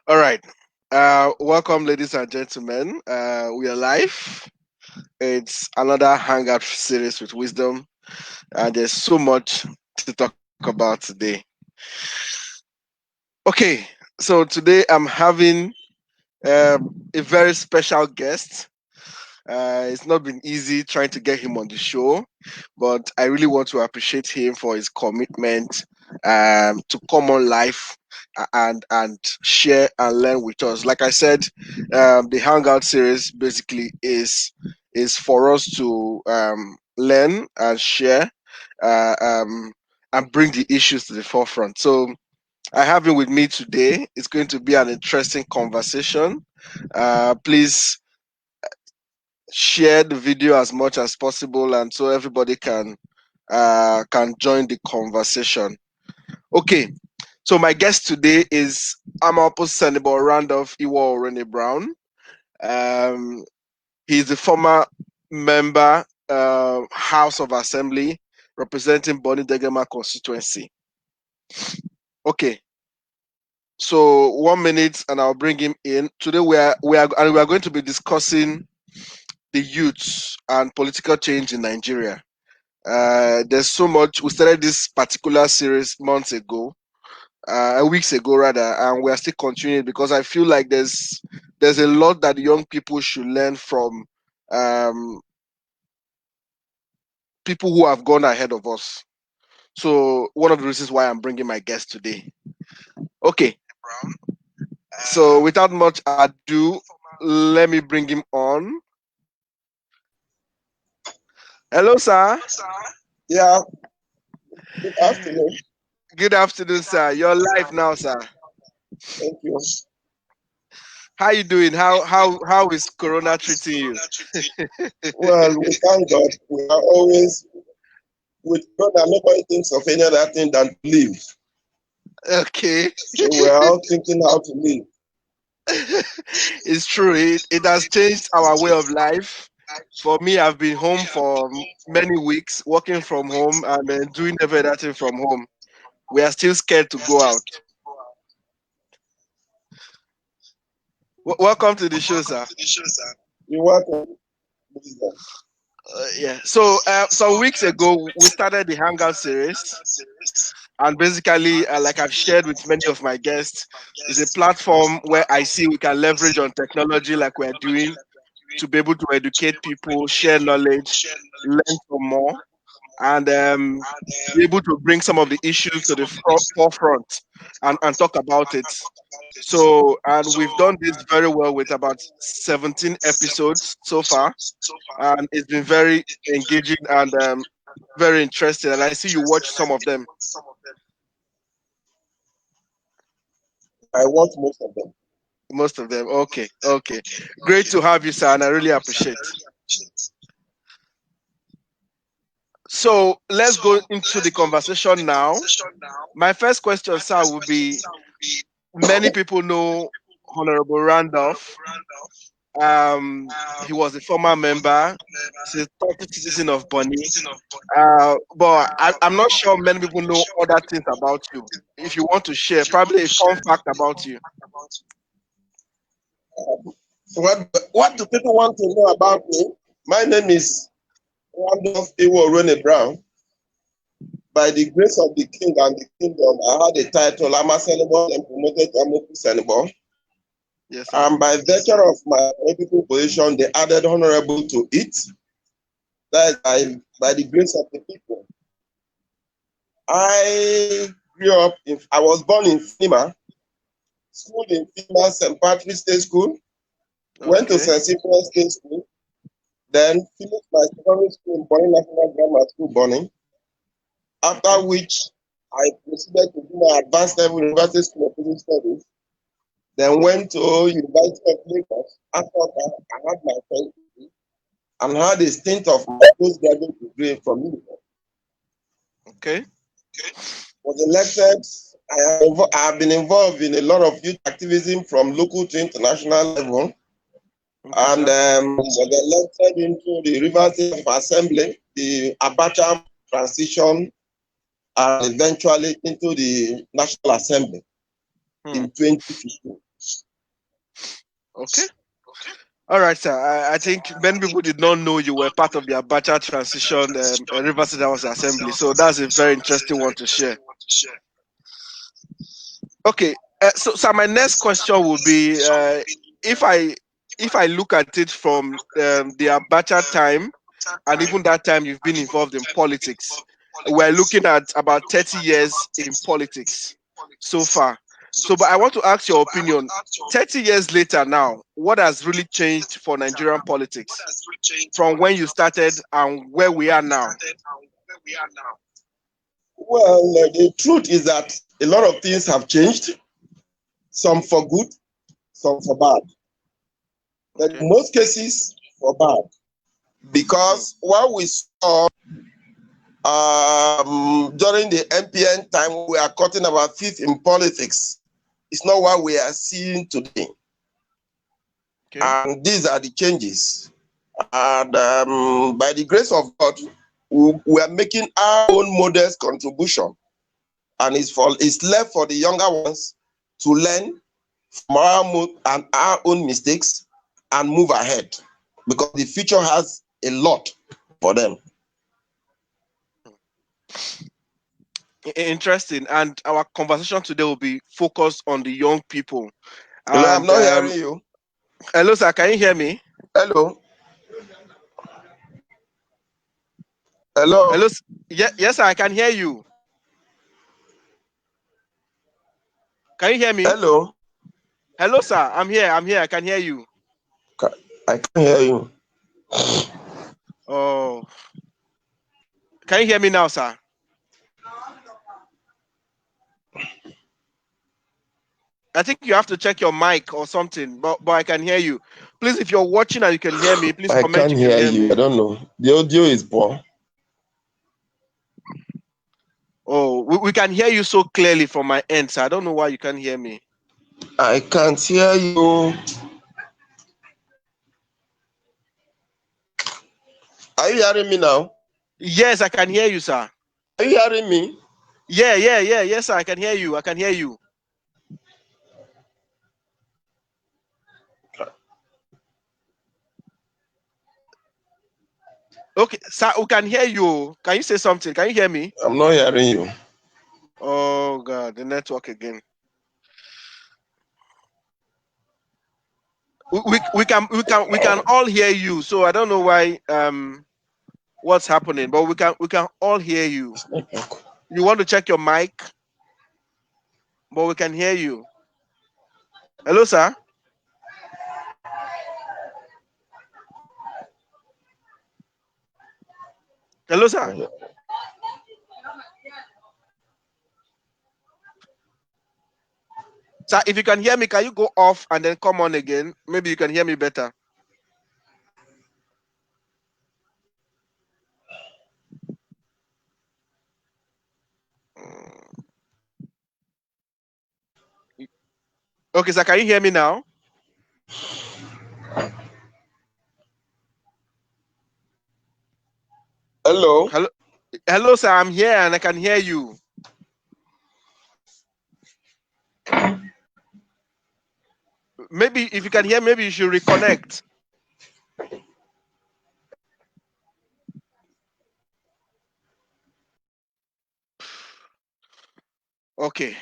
All right. Welcome, ladies and gentlemen. We are live. It's another Hangout series with wisdom, and there's so much to talk about today. Okay, so today I'm having a very special guest. It's not been easy trying to get him on the show, but I really want to appreciate him for his commitment to come on live and share and learn with us. Like I said, the Hangout series basically is for us to learn and share uh, um, and bring the issues to the forefront. So I have him with me today. It's going to be an interesting conversation. Please share the video as much as possible and so everybody can join the conversation. Okay, so my guest today is Ama-opusenibo Randolph Iwo Oruene Brown. um he's the former member, House of Assembly, representing Bonny Degema constituency. Okay, so 1 minute and I'll bring him in. Today we are going to be discussing the youth and political change in Nigeria. There's so much. We started this particular series months ago, weeks ago rather, and we are still continuing because I feel like there's a lot that young people should learn from um, people who have gone ahead of us. So one of the reasons why I'm bringing my guest today. Okay, so without much ado, let me bring him on. Hello, sir. Yeah, good afternoon. Good afternoon, sir. You're live now, sir. Thank you. How you doing? How is Corona treating you? Well, we thank God. We are always with God, and nobody thinks of any other thing than to live. Okay. So we are all thinking how to live. It's true. It has changed our way of life. For me, I've been home for many weeks, working from home and then doing every other thing from home. We are still scared to go out. Welcome to the show, sir. You're welcome. Yeah. So some weeks ago, we started the Hangout series, and basically, like I've shared with many of my guests, is a platform where I see we can leverage on technology like we're doing to be able to educate people, share knowledge, learn from more, and be able to bring some of the issues to the forefront and talk about it. So, and we've done this very well with about 17 episodes so far, and it's been very engaging and very interesting. And I see you watch some of them. I want most of them. Most of them. Okay, okay. Great to have you, sir, and I really appreciate. So let's go into the conversation now. My first question, sir, would be: many people know Honorable Randolph. He was a former member, he's a 30 citizen of Bonny. But I'm not sure many people know other things about you. If you want to share, probably a fun fact about you. So what do people want to know about me? My name is Randolph Iwo Oruene Brown. By the grace of the King and the Kingdom, I had a title, Ama-opusenibo and promoted to Ama-opusenibo. Yes, sir. And by virtue of my political position, they added honorable to it. That is by the grace of the people. I was born in Fima, schooled in Fima, St. Patrick's State School, went to Okay. St. Cyprian State School, then finished my secondary school in Bonny National Grammar School, Bonny, after which I proceeded to do my advanced level University School of Business Studies, then went to University of Lagos. After that, I had my first degree and had a stint of my postgraduate degree from Uniform. Okay. Was elected. I have been involved in a lot of youth activism from local to international level, Okay, and sir. was elected into the Rivers State Assembly, the Abacha transition, and eventually into the National Assembly in 2015. Okay. All right, sir. I think many people did not know you were part of the Abacha transition River State House Assembly. So that's a very interesting one to share. Okay. So my next question would be if I look at it from the Abacha time, and even that time you've been involved in politics, we're looking at about 30 years in politics so far. So, but I want to ask your opinion. 30 years later now, what has really changed for Nigerian politics from when you started and where we are now? Well, the truth is that a lot of things have changed, some for good, some for bad. But in Okay. most cases, for bad. Because what we saw during the MPN time, we are cutting our teeth in politics. It's not what we are seeing today. Okay. And these are the changes. And by the grace of God, we are making our own modest contribution. And it's left for the younger ones to learn from our own mistakes and move ahead. Because the future has a lot for them. Interesting. And our conversation today will be focused on the young people. Hello, I'm And not hearing you. hello, sir. Can you hear me? Hello. Hello. Hello. Yes, sir. I can hear you. Can you hear me? Hello. Hello, sir. I'm here. I can hear you. I can hear you. Oh, can you hear me now, sir? I think you have to check your mic or something, but I can hear you. Please, if you're watching and you can hear me, please I comment can't you can hear hear you. I me. don't know. The audio is poor. Oh, we can hear you so clearly from my end, so I don't know why you can't hear me. I can't hear you. Are you hearing me now? Yes, I can hear you, sir. Are you hearing me? Yes, sir. I can hear you. I can hear you. Okay, sir, we can hear you. Can you say something? Can you hear me? I'm not hearing you. Oh God, the network again. We can all hear you. So I don't know why what's happening, but we can all hear you. You want to check your mic, but we can hear you. Hello, sir. Hello, sir. Sir, if you can hear me, can you go off and then come on again? Maybe you can hear me better. Okay, sir, can you hear me now? Hello. Hello, sir. I'm here and I can hear you. Maybe if you can hear, maybe you should reconnect. Okay.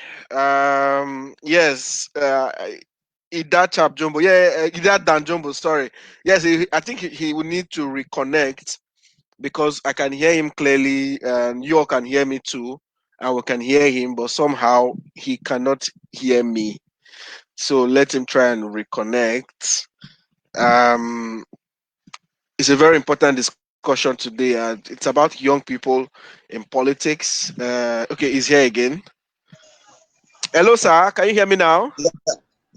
Yes. That Chapp-Jumbo. Yeah, that Dan Jumbo. Sorry. Yes, I think he will need to reconnect because I can hear him clearly, and you all can hear me too, and we can hear him, but somehow he cannot hear me. So let him try and reconnect. Um, it's a very important discussion today, and it's about young people in politics. Okay, he's here again. Hello, sir. Can you hear me now?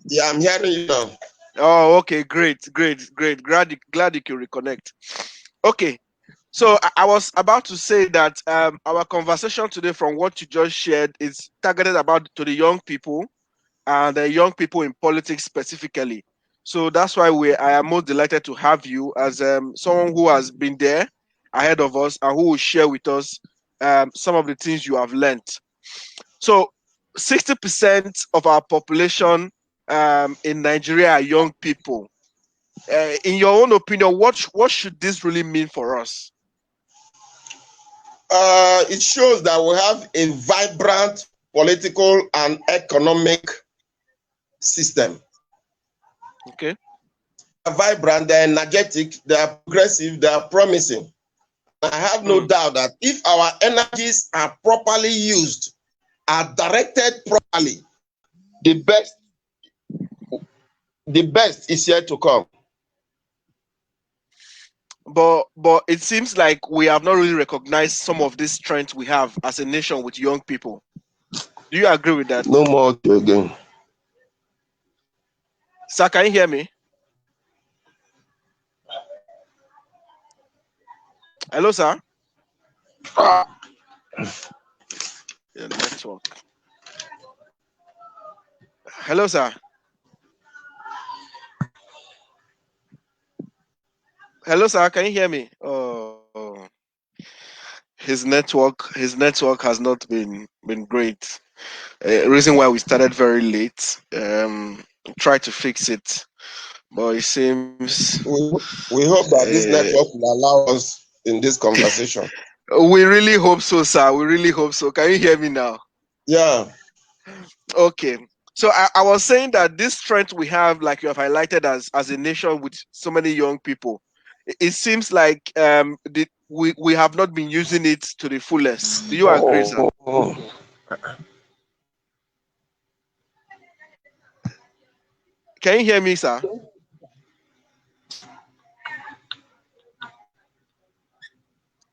Yeah, I'm hearing you now. Oh, okay, great. Glad you can reconnect. Okay, so I was about to say that our conversation today, from what you just shared, is targeted about to the young people and the young people in politics specifically. So that's why I am most delighted to have you as someone who has been there ahead of us and who will share with us some of the things you have learned. So 60% of our population in Nigeria are young people. In your own opinion, what should this really mean for us? It shows that we have a vibrant political and economic system. Okay. They're vibrant, they're energetic, they are progressive, they are promising. I have no doubt that if our energies are properly used, are directed properly, the best is yet to come. But it seems like we have not really recognized some of this strength we have as a nation with young people. Do you agree with that? No more again. Sir, can you hear me? Hello, sir. Your network. Hello, sir. Hello, sir. Can you hear me? Oh, his network has not been great. Reason why we started very late. Try to fix it, but it seems We hope that this uh, network will allow us in this conversation. we really hope so, sir. We really hope so. Can you hear me now? Yeah. Okay. So I was saying that this strength we have, like you have highlighted, as a nation with so many young people, it seems like we have not been using it to the fullest. Do you agree, sir? Can you hear me, sir?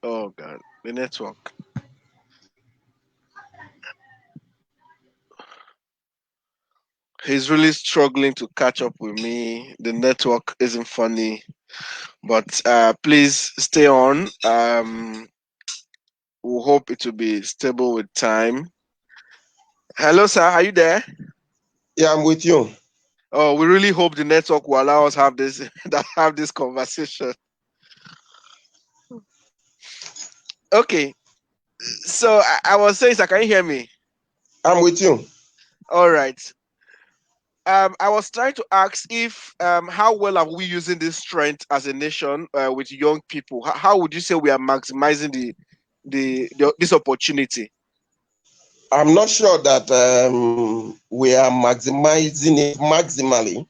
Oh God, the network. He's really struggling to catch up with me. The network isn't funny, but please stay on. We hope it will be stable with time. Hello, sir. Are you there? Yeah, I'm with you. Oh, we really hope the network will allow us have this have this conversation. Okay. So I was saying, sir, can you hear me? I'm with you. All right. I was trying to ask if how well are we using this strength as a nation with young people? How would you say we are maximizing this opportunity? I'm not sure that we are maximizing it maximally.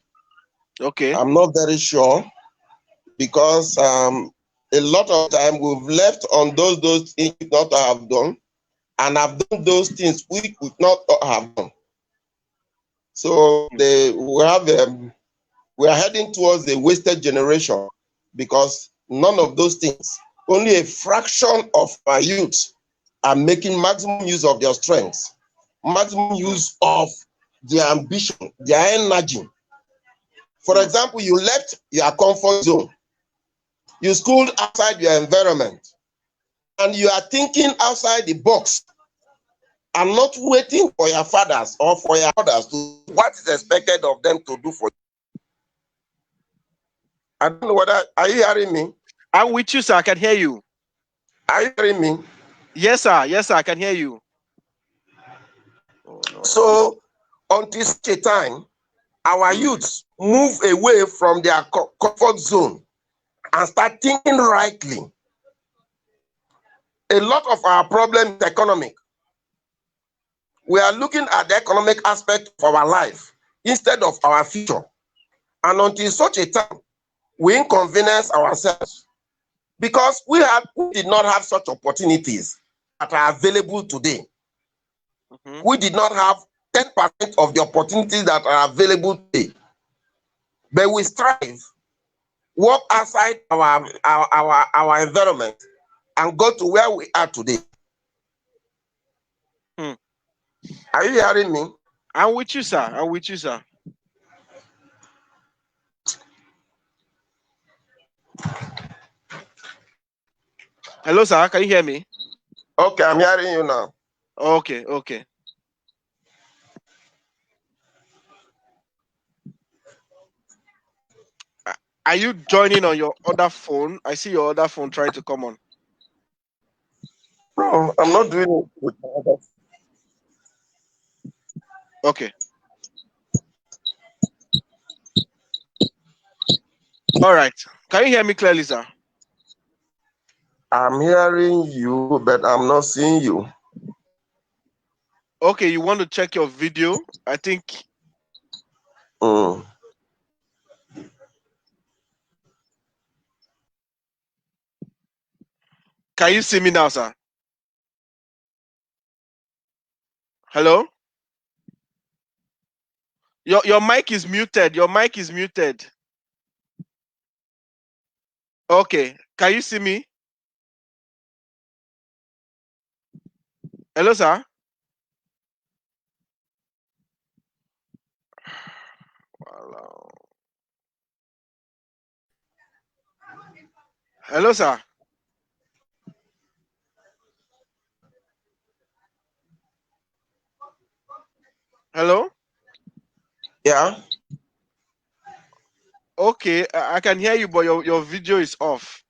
Okay. I'm not very sure because a lot of time we've left on those things we not have done and have done those things we could not have done. So we are heading towards a wasted generation because none of those things, only a fraction of our youth are making maximum use of their strengths, maximum use of their ambition, their energy. For example, you left your comfort zone, you schooled outside your environment, and you are thinking outside the box and not waiting for your fathers or for your mothers to do what is expected of them to do for you. I don't know whether, are you hearing me? I'm with you, sir. I can hear you. Are you hearing me? Yes, sir. Yes, sir. I can hear you. Oh no. So until such a time, our youths move away from their comfort zone and start thinking rightly. A lot of our problem is economic. We are looking at the economic aspect of our life instead of our future. And until such a time, we inconvenience ourselves because we did not have such opportunities that are available today. We did not have 10% of the opportunities that are available today. But we strive, walk outside our environment, and go to where we are today. Are you hearing me? I'm with you, sir. I'm with you, sir. Hello, sir. Can you hear me? Okay, I'm hearing you now. Okay, okay. Are you joining on your other phone? I see your other phone trying to come on. No, I'm not doing it with my other. Okay. All right. Can you hear me clearly, sir? I'm hearing you, but I'm not seeing you. Okay, you want to check your video? I think. Mm. Can you see me now, sir? Hello? Your mic is muted. Your mic is muted. Okay. Can you see me? Hello, sir? Hello. Hello, sir. Hello? Yeah. Okay, I can hear you, but your video is off.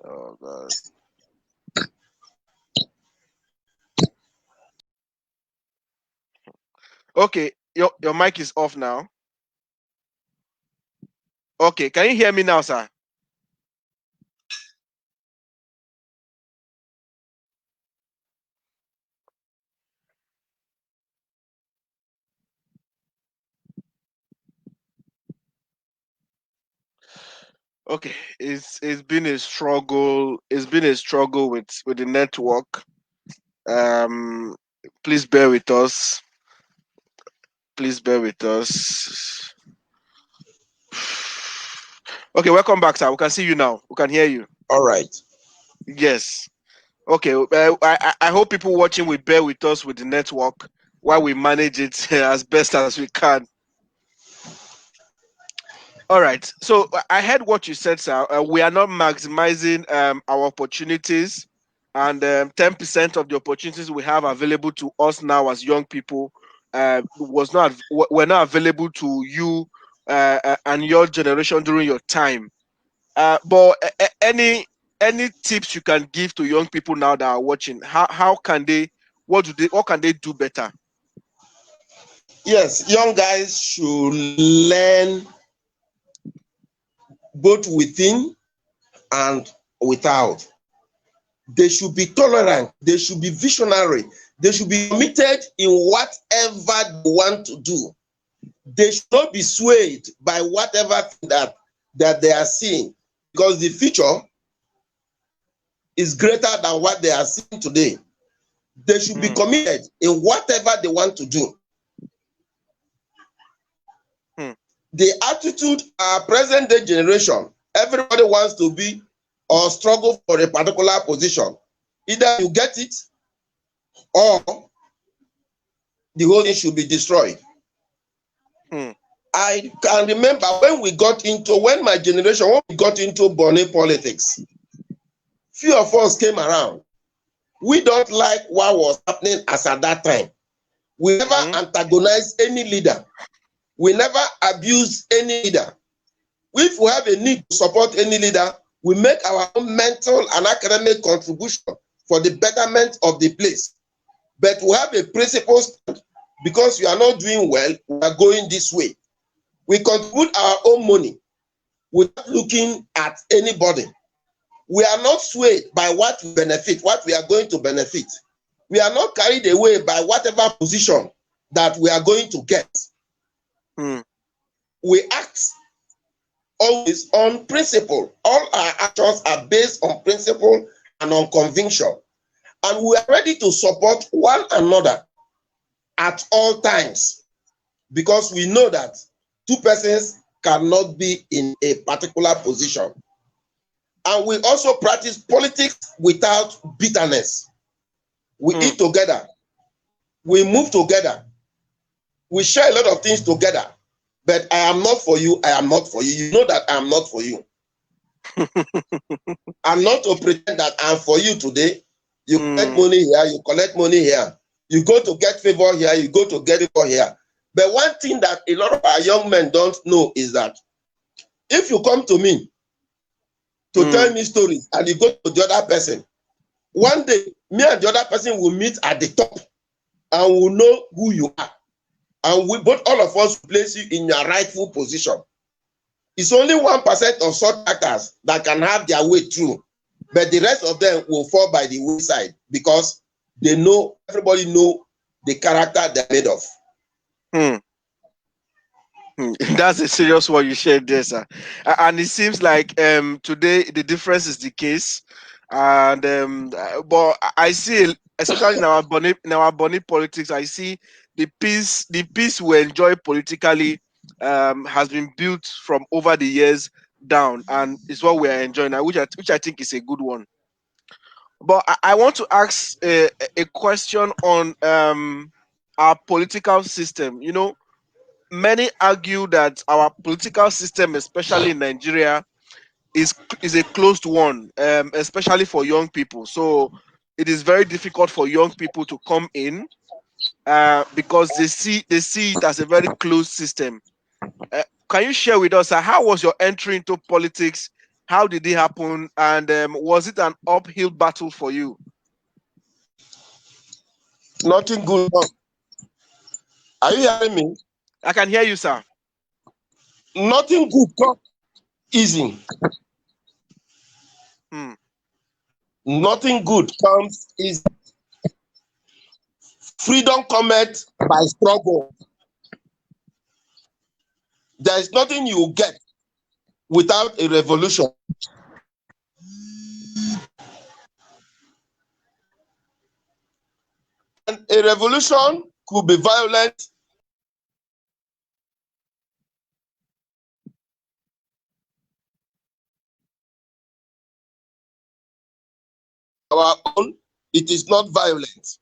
Oh God. Okay, your mic is off now. Okay, can you hear me now, sir? Okay, it's been a struggle. It's been a struggle with the network. Um, please bear with us. Please bear with us. Okay, welcome back, sir. We can see you now. We can hear you. All right. Yes. Okay. I hope people watching will bear with us with the network while we manage it as best as we can. All right. So I heard what you said, sir. We are not maximizing our opportunities, and 10% of the opportunities we have available to us now as young people were not available to you and your generation during your time. But any tips you can give to young people now that are watching? How can they? What can they do better? Yes, young guys should learn both within and without. They should be tolerant. They should be visionary. They should be committed in whatever they want to do. They should not be swayed by whatever that they are seeing, because the future is greater than what they are seeing today. They should be Hmm. committed in whatever they want to do. Hmm. The attitude our present day generation, everybody wants to be or struggle for a particular position. Either you get it or the whole thing should be destroyed. Hmm. I can remember when my generation, when we got into Bonny politics, few of us came around. We don't like what was happening as at that time. We never Hmm. antagonized any leader. We never abused any leader. If we have a need to support any leader, we make our own mental and academic contribution for the betterment of the place. But we have a principle stand. Because we are not doing well, we are going this way. We contribute our own money without looking at anybody. We are not swayed by what we benefit, what we are going to benefit. We are not carried away by whatever position that we are going to get. Hmm. We act always on principle. All our actions are based on principle and on conviction. And we are ready to support one another at all times, because we know that two persons cannot be in a particular position. And we also practice politics without bitterness. We eat together, we move together, we share a lot of things together. But I am not for you, I am not for you. You know that I am not for you. I'm not to pretend that I'm for you today. You collect money here, you collect money here. You go to get favor here, you go to get favor here. But one thing that a lot of our young men don't know is that if you come to me to tell me stories and you go to the other person, one day me and the other person will meet at the top and will know who you are. and we both, all of us, place you in your rightful position. It's only 1% of such actors that can have their way through, but the rest of them will fall by the wayside because they know, everybody know the character they're made of. That's a serious one you shared there, sir. And it seems like today the difference is the case. And but I see, especially in our Bonny politics, I see the peace we enjoy politically has been built from over the years down, and it's what we are enjoying now, which I think is a good one. But I want to ask a question on our political system. You know, many argue that our political system, especially in Nigeria, is a closed one, especially for young people. So it is very difficult for young people to come in because they see it as a very closed system. Can you share with us how was your entry into politics? How did it happen? And was it an uphill battle for you? Nothing good. Are you hearing me? I can hear you, sir. Nothing good comes easy. Nothing good comes easy. Freedom cometh by struggle. There is nothing you get without a revolution. And a revolution could be violent. Our own, it is not violent.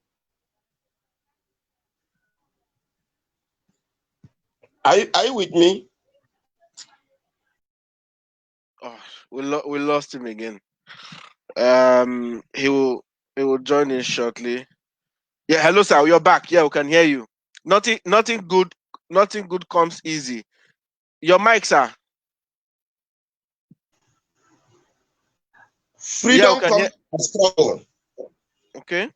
Are you with me? Oh, we lost him again. He will join in shortly. Yeah, hello, sir. You're back. Yeah, we can hear you. Nothing good comes easy. Your mic, sir. Yeah, we Freedom can hear. comes by struggle. Okay.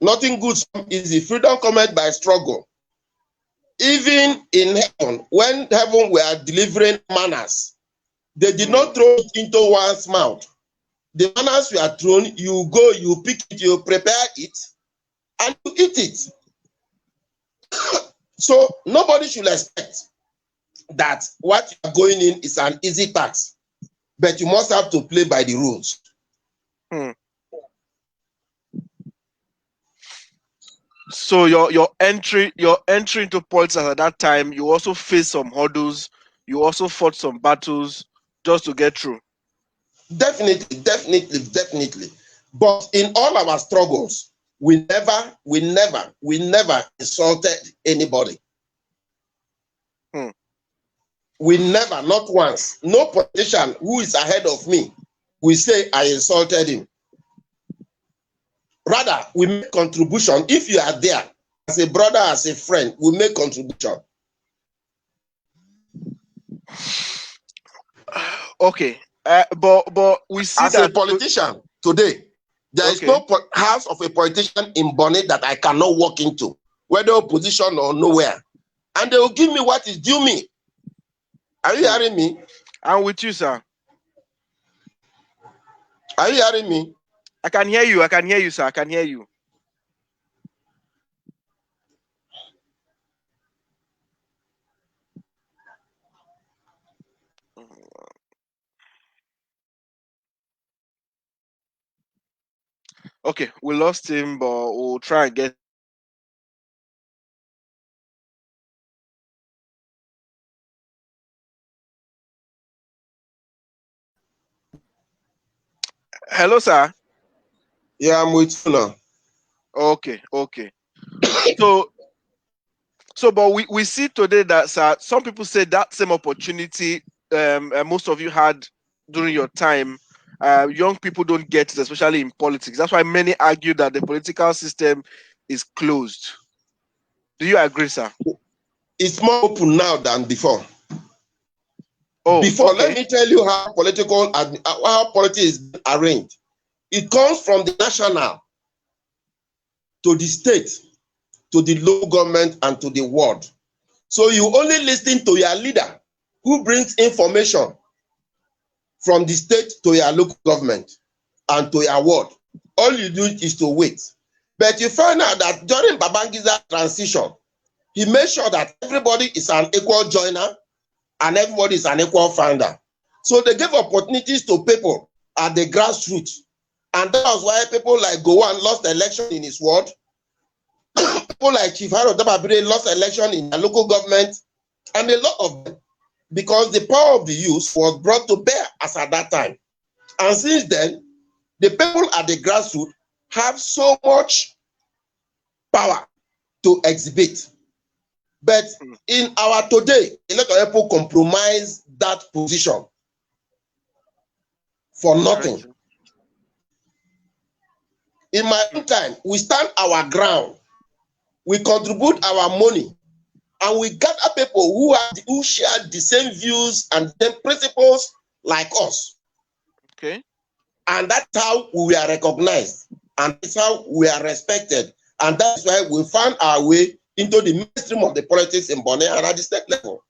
Nothing good comes easy. Freedom cometh by struggle. Even in heaven, when heaven were delivering manners, they did not throw it into one's mouth. The manners were thrown, you go, you pick it, you prepare it, and you eat it. So nobody should expect that what you are going in is an easy task, but you must have to play by the rules. So your entry into politics at that time, you also faced some hurdles. You also fought some battles just to get through. Definitely. But in all our struggles, we never insulted anybody. We never, not once. No politician who is ahead of me will say I insulted him. Rather, we make contribution. If you are there as a brother, as a friend, we make contribution. Okay, but we see as that a politician today, there is no house of a politician in Bonny that I cannot walk into, whether opposition or nowhere, and they will give me what is due me. Are you hearing me? I'm with you, sir. Are you hearing me? I can hear you. I can hear you, sir. I can hear you. Okay, we lost him, but we'll try and get. Hello, sir. Yeah, I'm with you now. Okay. So, but we see today that, sir, some people say that same opportunity most of you had during your time, young people don't get it, especially in politics. That's why many argue that the political system is closed. Do you agree, sir? It's more open now than before. Oh, before, okay. let me tell you how politics is arranged. It comes from the national to the state to the local government and to the world. So you only listen to your leader who brings information from the state to your local government and to your ward. All you do is to wait. But you find out that during Babangi's transition, he made sure that everybody is an equal joiner and everybody is an equal founder. So they gave opportunities to people at the grassroots. And that was why people like Gowon lost the election in his ward. People like Chief Harold Dababire lost election in the local government, and a lot of them, because the power of the youth was brought to bear as at that time. And since then, the people at the grassroots have so much power to exhibit. But in our today, a lot of people compromise that position for nothing. In my own time, we stand our ground, we contribute our money, and we gather people who share the same views and the same principles like us. Okay. And that's how we are recognized, and that's how we are respected. And that's why we found our way into the mainstream of the politics in Bonny and at the state level.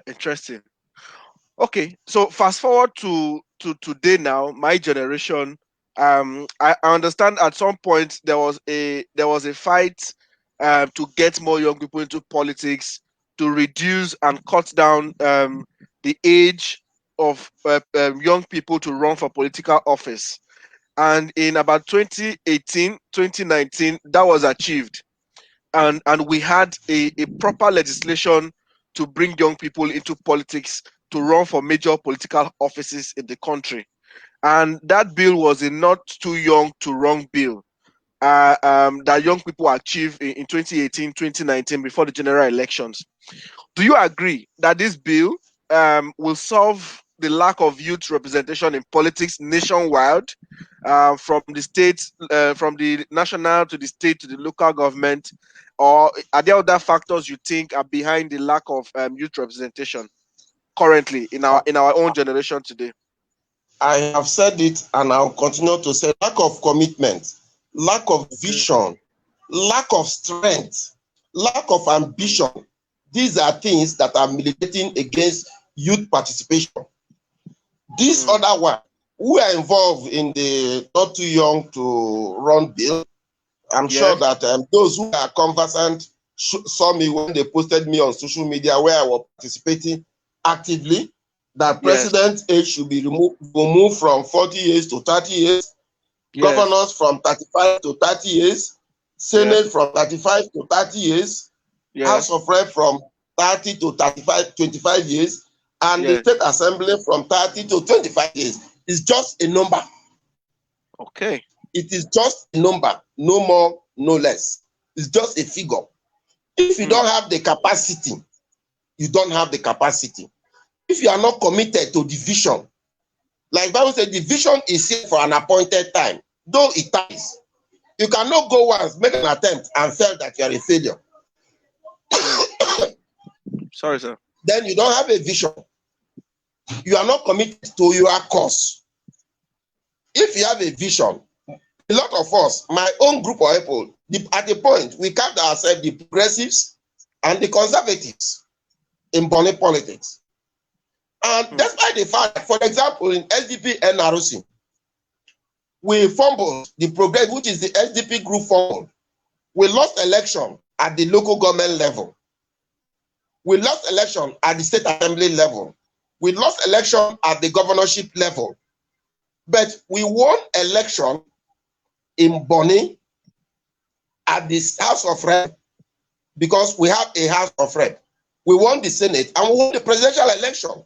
Interesting. Okay, so fast forward to today now, my generation. I understand at some point there was a fight to get more young people into politics, to reduce and cut down the age of young people to run for political office. And in about 2018, 2019, that was achieved. And we had a proper legislation to bring young people into politics to run for major political offices in the country. And that bill was a not too young to run bill that young people achieved in 2018, 2019 before the general elections. Do you agree that this bill will solve the lack of youth representation in politics nationwide, from the state, from the national to the state to the local government, or are there other factors you think are behind the lack of youth representation currently in our own generation today? I have said it and I'll continue to say lack of commitment, lack of vision, lack of strength, lack of ambition. These are things that are militating against youth participation. This other one, who are involved in the not too young to run bill, I'm sure that those who are conversant saw me when they posted me on social media where I was participating actively, that president age should be removed from 40 years to 30 years, governors from 35 to 30 years, Senate from 35 to 30 years, House of Rep from 30 to 25 years, and the State Assembly from 30 to 25 years. It's just a number. Okay. It is just a number, no more, no less. It's just a figure. If you don't have the capacity, you don't have the capacity. If you are not committed to the vision, like Bible said, the vision is here for an appointed time, though it is. You cannot go once, make an attempt, and fail that you are a failure. Sorry, sir. Then you don't have a vision. You are not committed to your cause. If you have a vision, a lot of us, my own group of people, at the point, we count ourselves the progressives and the conservatives in Bonny politics. And despite the fact that, for example, in SDP NRC, we fumbled the progress, which is the SDP group fumbled. We lost election at the local government level. We lost election at the state assembly level. We lost election at the governorship level. But we won election in Bonny at the House of Rep because we have a House of Rep. We won the Senate and we won the presidential election.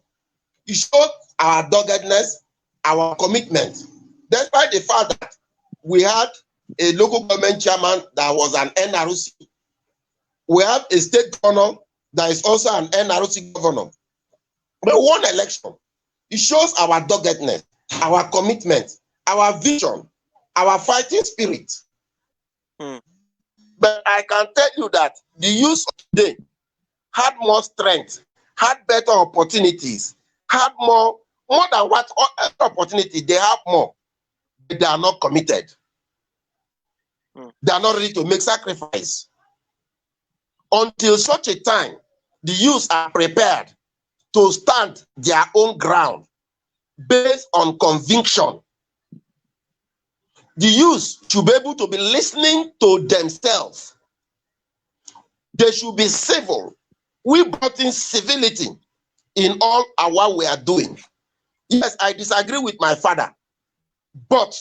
It showed our doggedness, our commitment. Despite the fact that we had a local government chairman that was an NRC, we have a state governor that is also an NRC governor. We won election. It shows our doggedness, our commitment, our vision, our fighting spirit. But I can tell you that the youth of today had more strength, had better opportunities, had more than what opportunity they have more. they are not committed. They are not ready to make sacrifice. Until such a time, the youths are prepared to stand their own ground based on conviction. The youths should be able to be listening to themselves. They should be civil. We brought in civility in all our we are doing. Yes, I disagree with my father, but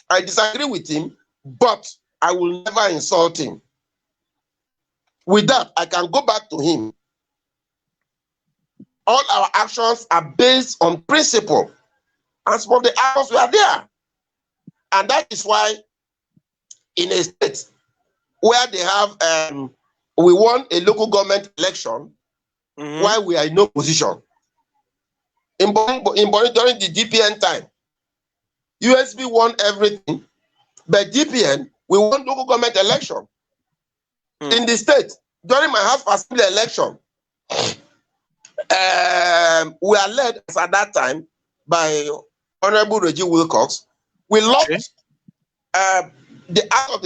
I disagree with him, but I will never insult him. With that, I can go back to him. All our actions are based on principle. And some of the actions were there. And that is why in a state where they have, we won a local government election while we are in no position. In Bonny, during the DPN time, USB won everything, but DPN, we won local government election. In the state, during my House Assembly election, we are led at that time by Honorable Reggie Wilcox. We lost out of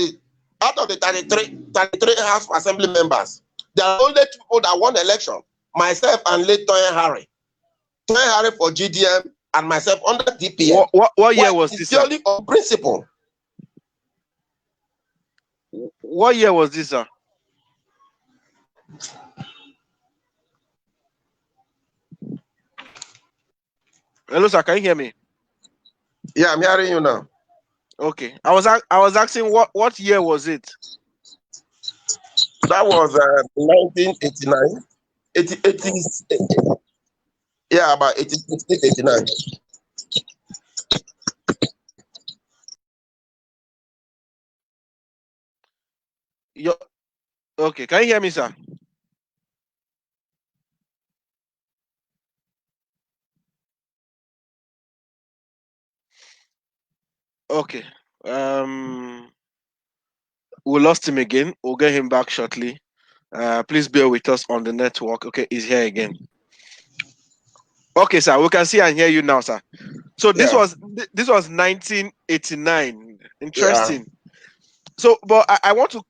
the 33 House Assembly members. There are only two people that won the election, myself and late Toyin Harry. Toyin Harry for GDM and myself under DPN. What year was this? Purely on principle. What year was this, sir? Hello, sir. Can you hear me? Yeah, I'm hearing you now. Okay. I was asking what year was it? That was 1989. Yeah, about 89. Okay. Can you hear me, sir? Okay. We lost him again. We'll get him back shortly. Please bear with us on the network. Okay, he's here again. Okay, sir. We can see and hear you now, sir. So this was 1989. Interesting. Yeah. So, but I want to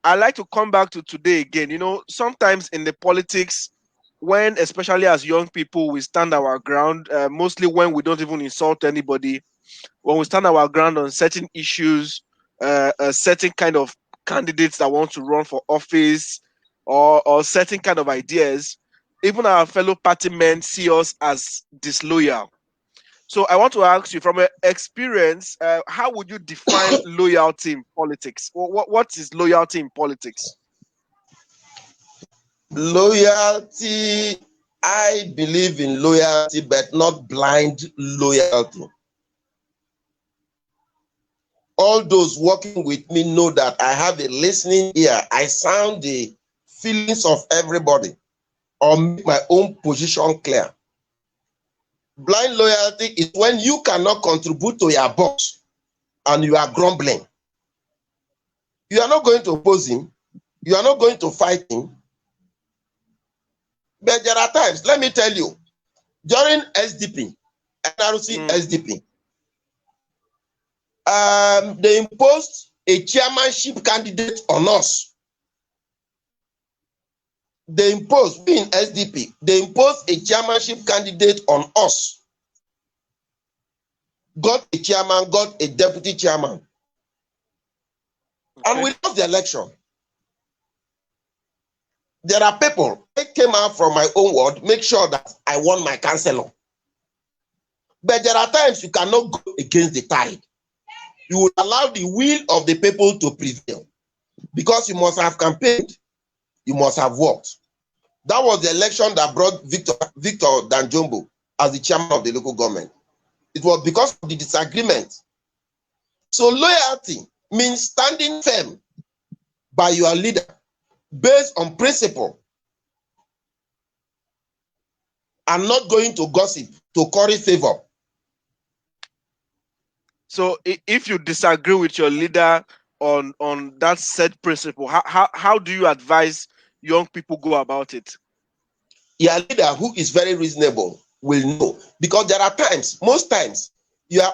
I like to come back to today again. You know, sometimes in the politics, when especially as young people we stand our ground, mostly when we don't even insult anybody, when we stand our ground on certain issues, a certain kind of candidates that want to run for office, or certain kind of ideas, even our fellow party men see us as disloyal. So I want to ask you, from experience, how would you define loyalty in politics? What is loyalty in politics? Loyalty, I believe in loyalty, but not blind loyalty. All those working with me know that I have a listening ear. I sound the feelings of everybody or make my own position clear. Blind loyalty is when you cannot contribute to your boss and you are grumbling. You are not going to oppose him. You are not going to fight him. But there are times, let me tell you, during SDP, NRC SDP, they imposed a chairmanship candidate on us. They imposed, being SDP, they imposed a chairmanship candidate on us. Got a chairman, got a deputy chairman. Okay. And we lost the election. There are people that came out from my own ward, make sure that I won my councillor. But there are times you cannot go against the tide. You will allow the will of the people to prevail. Because you must have campaigned, you must have worked. That was the election that brought Victor Danjumbo as the chairman of the local government. It was because of the disagreement. So loyalty means standing firm by your leader based on principle and not going to gossip to curry favor. So if you disagree with your leader on that said principle, how do you advise young people go about it? Your leader who is very reasonable will know, because there are times, most times, your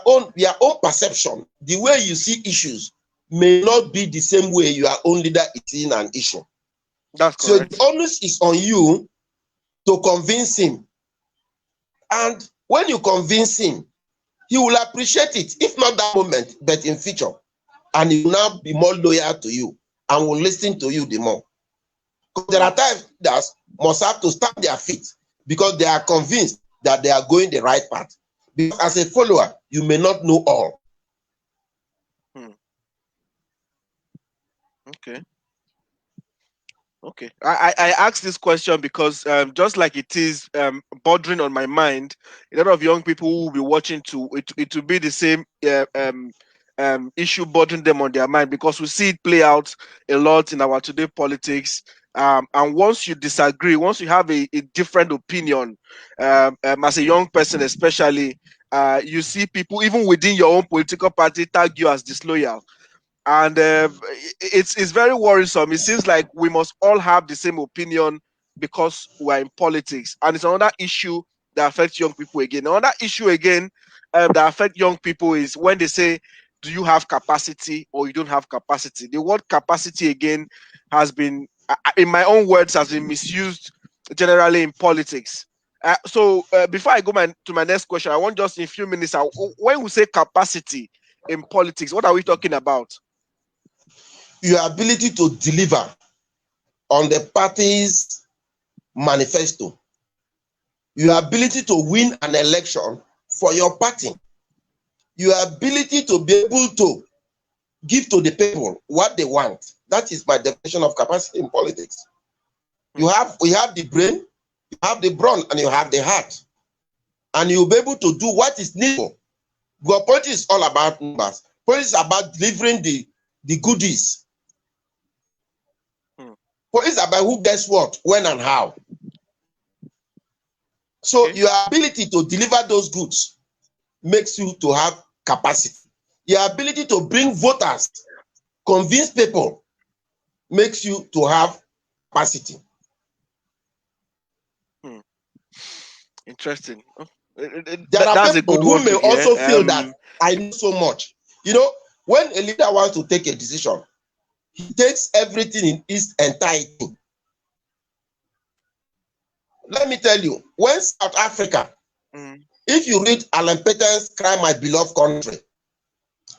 own perception, the way you see issues may not be the same way your own leader is seeing an issue. That's So correct. the onus is on you to convince him. And when you convince him, he will appreciate it, if not that moment, but in future. And he will now be more loyal to you and will listen to you the more. Because there are times that must have to stamp their feet because they are convinced that they are going the right path. Because as a follower, you may not know all. Okay. Okay. I asked this question because just like it is bordering on my mind, a lot of young people who will be watching it will be the same issue bordering them on their mind because we see it play out a lot in our today politics. And once you disagree, once you have a different opinion, as a young person especially, you see people even within your own political party tag you as disloyal, and it's very worrisome. It seems like we must all have the same opinion because we're in politics, and it's another issue that affects young people again. Another issue again that affects young people is when they say, "Do you have capacity or you don't have capacity?" The word capacity again has been, in my own words, has been misused generally in politics. So before I go to my next question, I want just in a few minutes. When we say capacity in politics, what are we talking about? Your ability to deliver on the party's manifesto, your ability to win an election for your party, your ability to be able to give to the people what they want. That is my definition of capacity in politics. We have the brain, you have the brawn, and you have the heart. And you'll be able to do what is needful. Because politics is all about numbers. Politics is about delivering the goodies. Politics is about who gets what, when, and how. So your ability to deliver those goods makes you to have capacity. Your ability to bring voters, convince people, makes you to have capacity. Interesting. There are That's a people good who one may to hear. also feel that I know so much. You know, when a leader wants to take a decision, he takes everything in its entirety. Let me tell you, when South Africa, if you read Alan Paton's Cry My Beloved Country,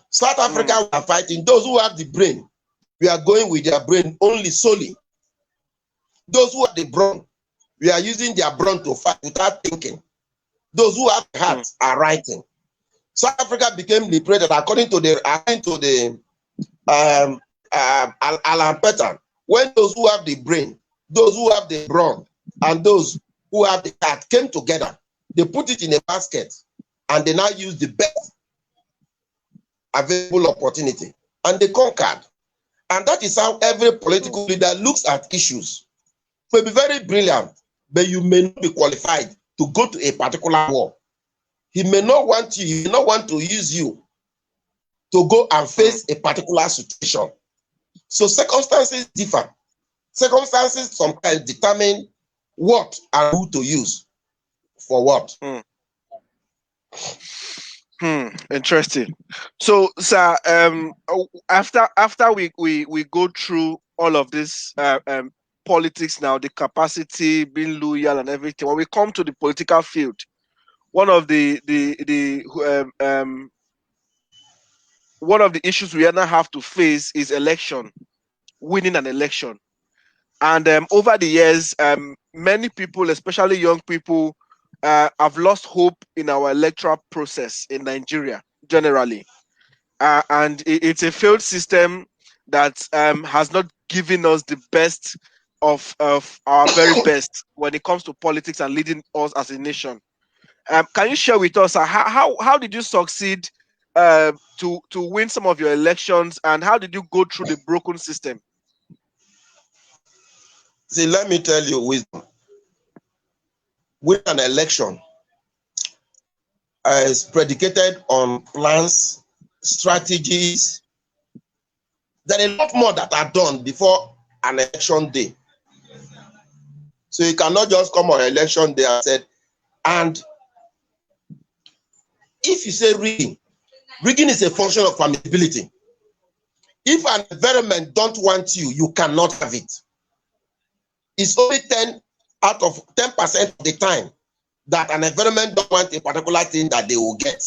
South Africa are fighting. Those who have the brain, we are going with their brain only solely. Those who have the brawn, we are using their brawn to fight without thinking. Those who have hearts are writing. South Africa became liberated according to the Alan Paton. When those who have the brain, those who have the brawn, and those who have the heart came together, they put it in a basket, and they now use the best available opportunity, and they conquered. And that is how every political leader looks at issues. You may be very brilliant, but you may not be qualified to go to a particular war. He may not want you, he may not want to use you to go and face a particular situation. So circumstances differ. Circumstances sometimes determine what and who to use for what. Interesting. So, sir, after we go through all of this politics now, the capacity, being loyal, and everything, when we come to the political field, one of one of the issues we now have to face is election, winning an election. And over the years, many people, especially young people, have lost hope in our electoral process in Nigeria generally. And it's a failed system that has not given us the best of our very best when it comes to politics and leading us as a nation. Can you share with us how did you succeed to win some of your elections, and how did you go through the broken system? See, let me tell you wisdom. Win an election is predicated on plans, strategies. There are a lot more that are done before an election day. So you cannot just come on election day and say, and if you say rigging, rigging is a function of permissibility. If an environment don't want you, you cannot have it. It's only 10% of the time that an environment don't want a particular thing that they will get.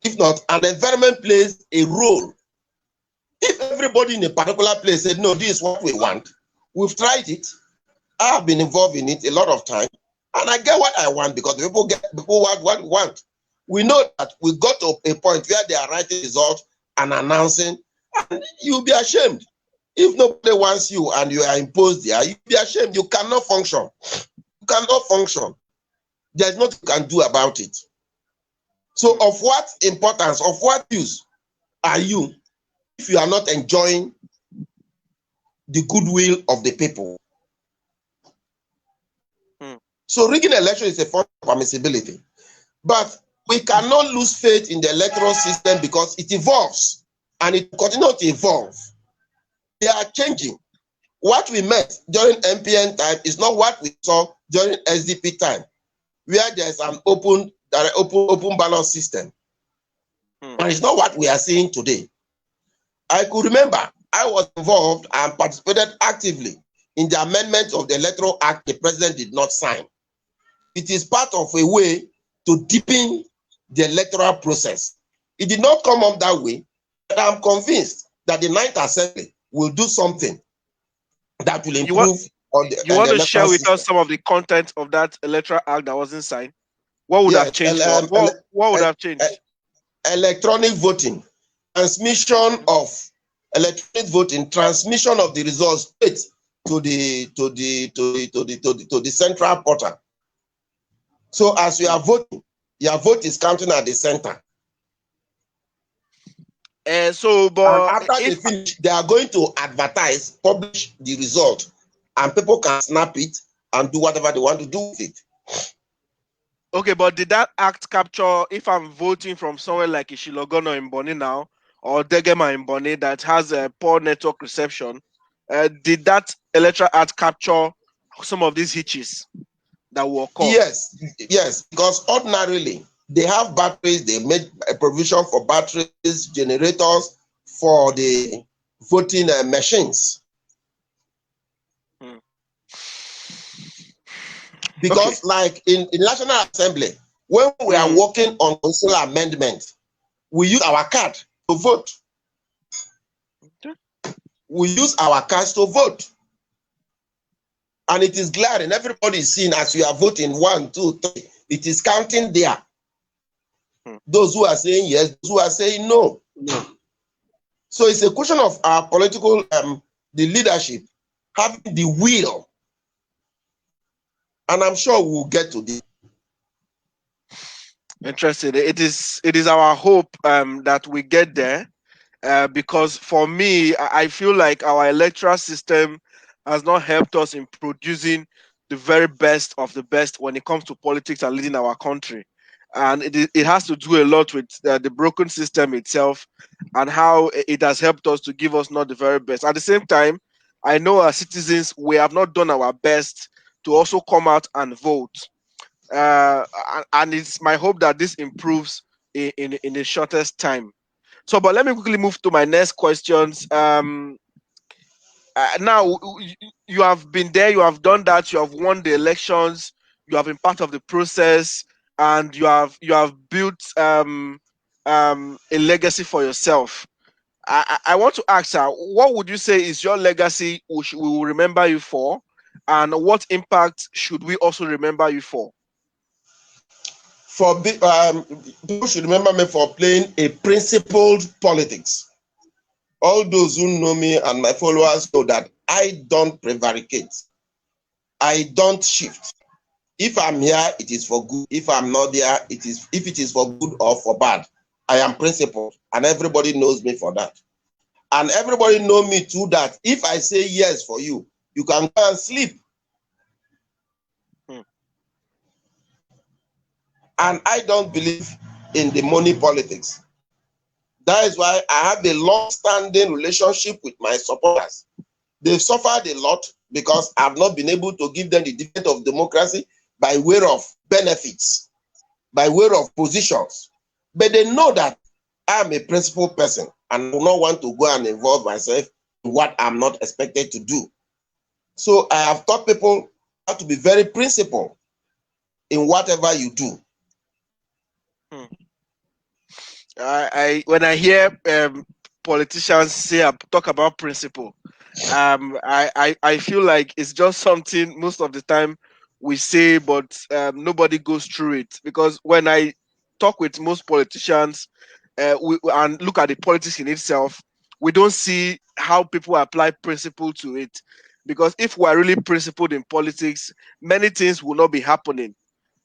If not, an environment plays a role. If everybody in a particular place said, no, this is what we want, we've tried it. I have been involved in it a lot of time, and I get what I want because people want what we want. We know that we got to a point where they are writing results and announcing, and you'll be ashamed. If nobody wants you and you are imposed there, you'll be ashamed. You cannot function. You cannot function. There's nothing you can do about it. So of what importance, of what use are you if you are not enjoying the goodwill of the people? So rigging election is a form of permissibility. But we cannot lose faith in the electoral system because it evolves and it continues to evolve. They are changing. What we met during MPN time is not what we saw during SDP time, where there's an open ballot system. And it's not what we are seeing today. I could remember I was involved and participated actively in the amendment of the Electoral Act the president did not sign. It is part of a way to deepen the electoral process. It did not come up that way, but I'm convinced that the 9th Assembly will do something that will improve on the You want to share with system. us some of the content of that Electoral Act that wasn't signed? What would have changed? What would have changed? Electronic voting, transmission of electronic voting, transmission of the results straight to the central portal. So as you are voting, your vote is counting at the center. And after they finish, they are going to advertise, publish the result, and people can snap it and do whatever they want to do with it. Okay, but did that act capture if I'm voting from somewhere like Ishilogono in Bonny now or Degema in Bonny that has a poor network reception? Did that electoral act capture some of these hitches that will occur? Yes, because ordinarily they have batteries, they made a provision for batteries, generators for the voting machines. Because like in National Assembly, when we are working on constitutional amendment, we use our card to vote. We use our cards to vote. And it is glaring. Everybody is seeing as you are voting 1, 2, 3. It is counting there. Those who are saying yes, those who are saying no. So it's a question of our political, the leadership having the will. And I'm sure we'll get to this. Interesting. It is our hope that we get there. Because for me, I feel like our electoral system has not helped us in producing the very best of the best when it comes to politics and leading our country. And it has to do a lot with the broken system itself and how it has helped us to give us not the very best. At the same time, I know as citizens, we have not done our best to also come out and vote. And it's my hope that this improves in the shortest time. So, but let me quickly move to my next questions. Now, you have been there, you have done that, you have won the elections, you have been part of the process, and you have built a legacy for yourself. I want to ask her, what would you say is your legacy we will remember you for, and what impact should we also remember you for? People should remember me for playing a principled politics. All those who know me and my followers know that I don't prevaricate. I don't shift. If I'm here, it is for good. If I'm not there, if it is for good or for bad. I am principled, and everybody knows me for that. And everybody knows me too that if I say yes for you, you can go and sleep. And I don't believe in the money politics. That is why I have a long-standing relationship with my supporters. They've suffered a lot because I've not been able to give them the dividend of democracy by way of benefits, by way of positions. But they know that I'm a principled person and I do not want to go and involve myself in what I'm not expected to do. So I have taught people how to be very principled in whatever you do. Hmm. When I hear politicians talk about principle, I feel like it's just something most of the time we say, but nobody goes through it. Because when I talk with most politicians, and look at the politics in itself, we don't see how people apply principle to it. Because if we are really principled in politics, many things will not be happening.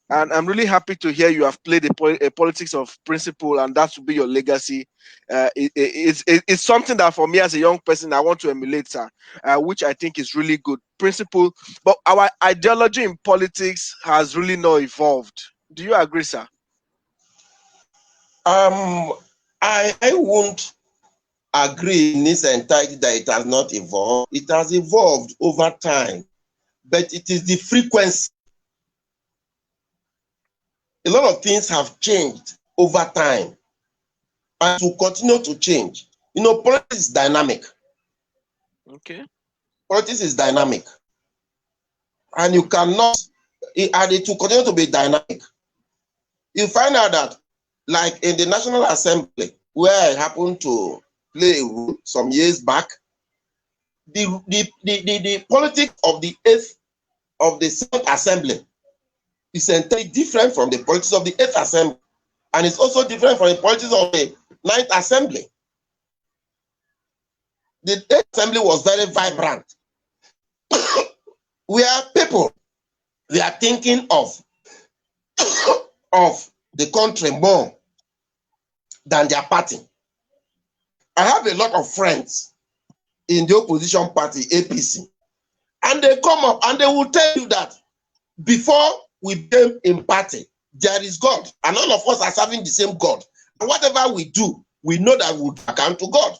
And I'm really happy to hear you have played a politics of principle, and that will be your legacy. It's something that for me as a young person, I want to emulate, sir, which I think is really good. Principle, but our ideology in politics has really not evolved. Do you agree, sir? Um, I won't agree in its entirety that it has not evolved. It has evolved over time, but it is the frequency. A lot of things have changed over time and will continue to change. You know, politics is dynamic. Okay. Politics is dynamic, and you cannot, and it will continue to be dynamic. You find out that, like in the National Assembly, where I happened to play a role some years back, the politics of the eighth of the Seventh Assembly is entirely different from the politics of the Eighth Assembly, and it's also different from the politics of the Ninth Assembly. The Eighth Assembly was very vibrant, where people were thinking of the country more than their party. I have a lot of friends in the opposition party, APC, and they come up and they will tell you that before we became in party, there is God, and all of us are serving the same God. And whatever we do, we know that we'll account to God.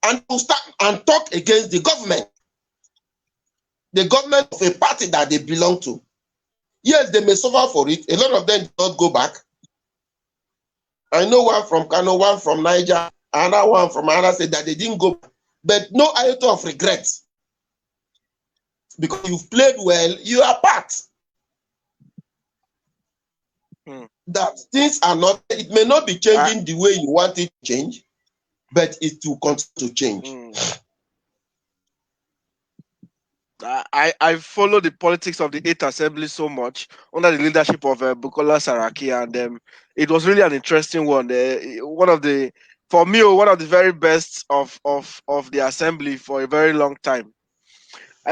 And we'll start and talk against the government of a party that they belong to. Yes, they may suffer for it. A lot of them do not go back. I know one from Kano, one from Niger, another one from another state that they didn't go back. But no iota of regret. Because you've played well, you are part. That things are not, it may not be changing the way you want it to change, but it will continue to change. I follow the politics of the Eighth Assembly so much under the leadership of Bukola Saraki, and it was really an interesting one. For me, one of the very best of the assembly for a very long time.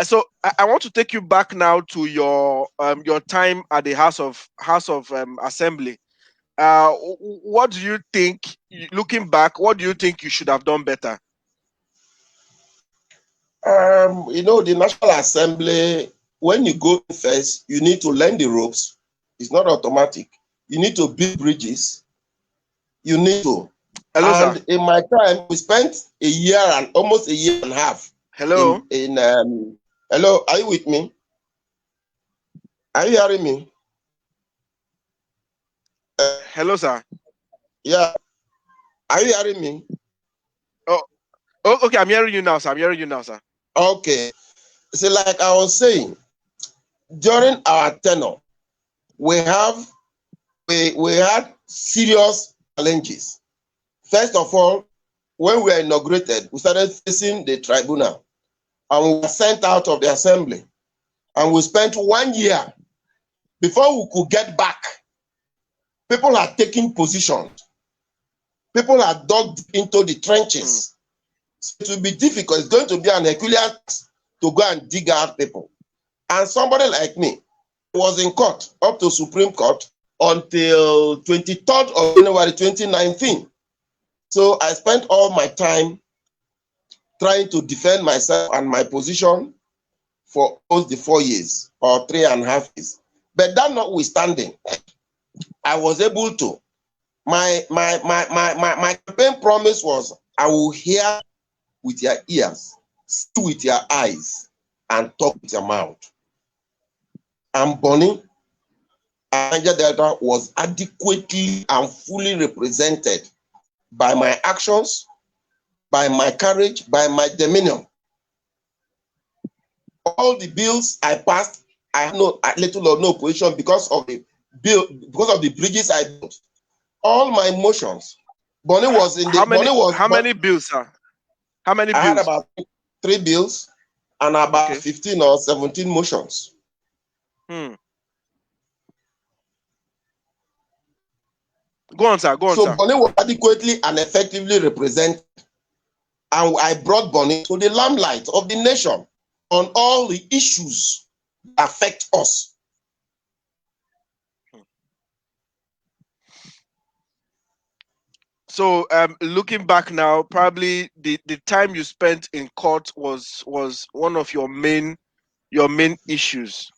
So I want to take you back now to your time at the House of Assembly. What do you think, looking back, what do you think you should have done better? You know, the National Assembly, when you go first, you need to learn the ropes. It's not automatic. You need to build bridges. You need to. Hello, and sir. In my time, we spent almost a year and a half. Hello. Hello, are you with me? Are you hearing me? Hello, sir. Yeah. Are you hearing me? Oh, okay. I'm hearing you now, sir. Okay. So, like I was saying, during our tenure, we had serious challenges. First of all, when we were inaugurated, we started facing the tribunal, and we were sent out of the assembly. And we spent 1 year before we could get back. People had taken positions. People had dug into the trenches. So it will be difficult. It's going to be an Herculean task to go and dig out people. And somebody like me was in court up to Supreme Court until 23rd of January 2019. So I spent all my time trying to defend myself and my position for almost the 4 years or 3.5 years. But that notwithstanding, I was able to. My campaign promise was, I will hear with your ears, see with your eyes, and talk with your mouth. And Bonny, and Niger Delta was adequately and fully represented by my actions, by my courage, by my demeanor. All the bills I passed, I had little or no opposition because of the bridges I built. All my motions. Bonny was in the how many bills, sir? How many bills? I had about 3 bills and about 15 or 17 motions. Go on, sir. Go on, so sir. Bonny was adequately and effectively represented, and I brought Bonny to the limelight of the nation on all the issues that affect us. So looking back now, probably the time you spent in court was one of your main issues,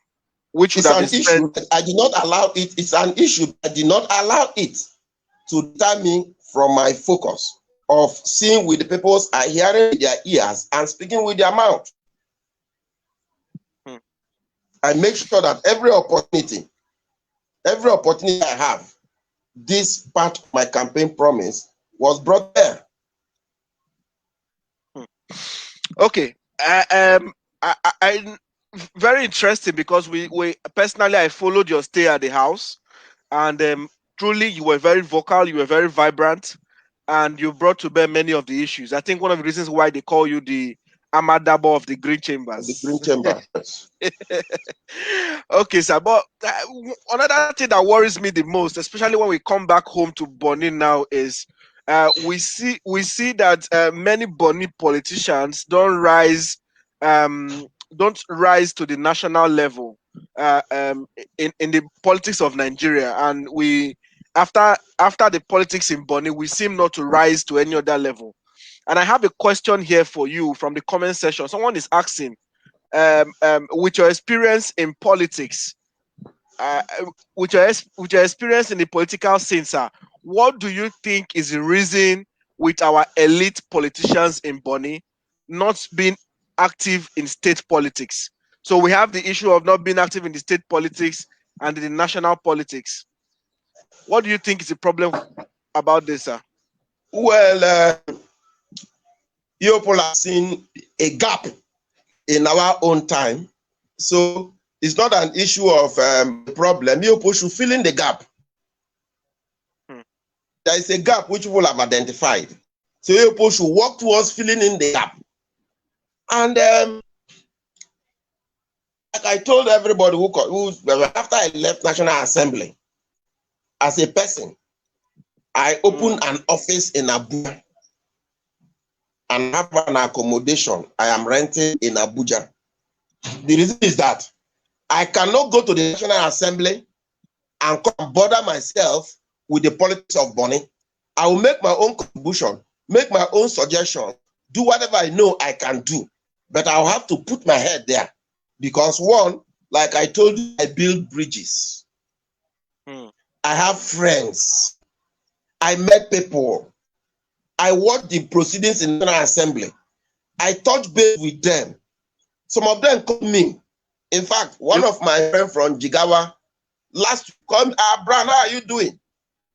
which would have been spent. Issue I did not allow it. It's an issue I did not allow it to deter me from my focus of seeing with the people's hearing with their ears and speaking with their mouth. I make sure that every opportunity I have, this part of my campaign promise was brought there. Okay. I very interesting, because we personally, I followed your stay at the house, and truly you were very vocal, you were very vibrant, and you brought to bear many of the issues. I think one of the reasons why they call you the Amadabo of the Green Chambers. The Green Chamber. Okay, sir. But another thing that worries me the most, especially when we come back home to Bonny now, is we see that many Bonny politicians don't rise to the national level in the politics of Nigeria, and we after the politics in Bonny, we seem not to rise to any other level. And I have a question here for you from the comment section. Someone is asking, with your experience in politics, with your experience in the political scene, sir, what do you think is the reason with our elite politicians in Bonny not being active in state politics? So we have the issue of not being active in the state politics and in the national politics. What do you think is the problem about this, sir? Well, you people have seen a gap in our own time. So it's not an issue of problem. You people should fill in the gap. There is a gap which people have identified. So you people should work towards filling in the gap. And like I told everybody who after I left National Assembly, as a person, I opened an office in Abuja and have an accommodation I am renting in Abuja. The reason is that I cannot go to the National Assembly and come bother myself with the politics of Bonny. I will make my own contribution, make my own suggestion, do whatever I know I can do, but I'll have to put my head there. Because one, like I told you, I build bridges. I have friends. I met people. I watched the proceedings in the National Assembly. I touched base with them. Some of them called me. In fact, one of my friends from Jigawa last week called me, Brown, how are you doing?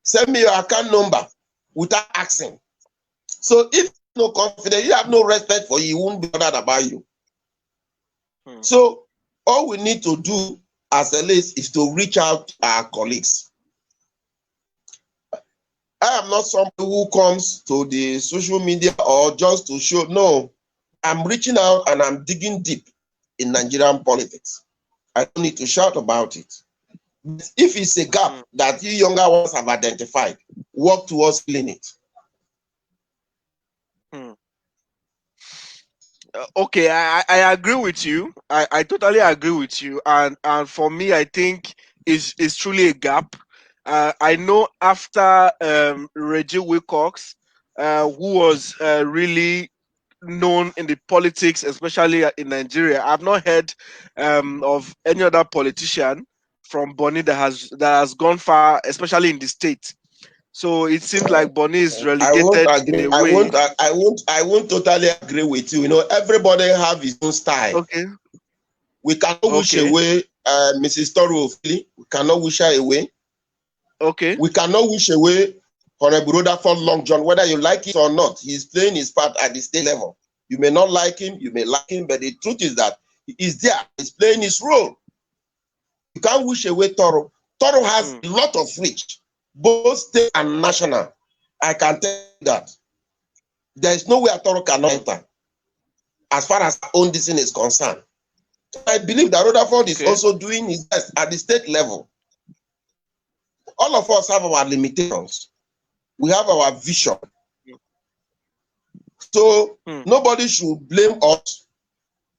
Send me your account number without asking. So if no confidence, you have no respect for you, he won't be bothered about you. So all we need to do as a list is to reach out to our colleagues. I am not somebody who comes to the social media or just to show. No, I'm reaching out and I'm digging deep in Nigerian politics. I don't need to shout about it. But if it's a gap that you younger ones have identified, work towards filling it. Okay, I agree with you. I totally agree with you. And for me, I think it's truly a gap. I know after Reggie Wilcox, who was really known in the politics, especially in Nigeria, I've not heard of any other politician from Bonny that has gone far, especially in the state. So it seems like Bonny is relegated. I won't agree. I won't totally agree with you. You know, everybody have his own style. Okay. We cannot wish away Mrs. Toro, we cannot wish her away. Okay. We cannot wish away Honorable Rutherford Long John, whether you like it or not. He's playing his part at the state level. You may not like him, you may like him, but the truth is that he is there. He's playing his role. You can't wish away Toro. Toro has a lot of reach, both state and national. I can tell you that. There is nowhere Toro cannot enter, as far as our own decision is concerned. I believe that Rutherford is also doing his best at the state level. All of us have our limitations. We have our vision. So nobody should blame us.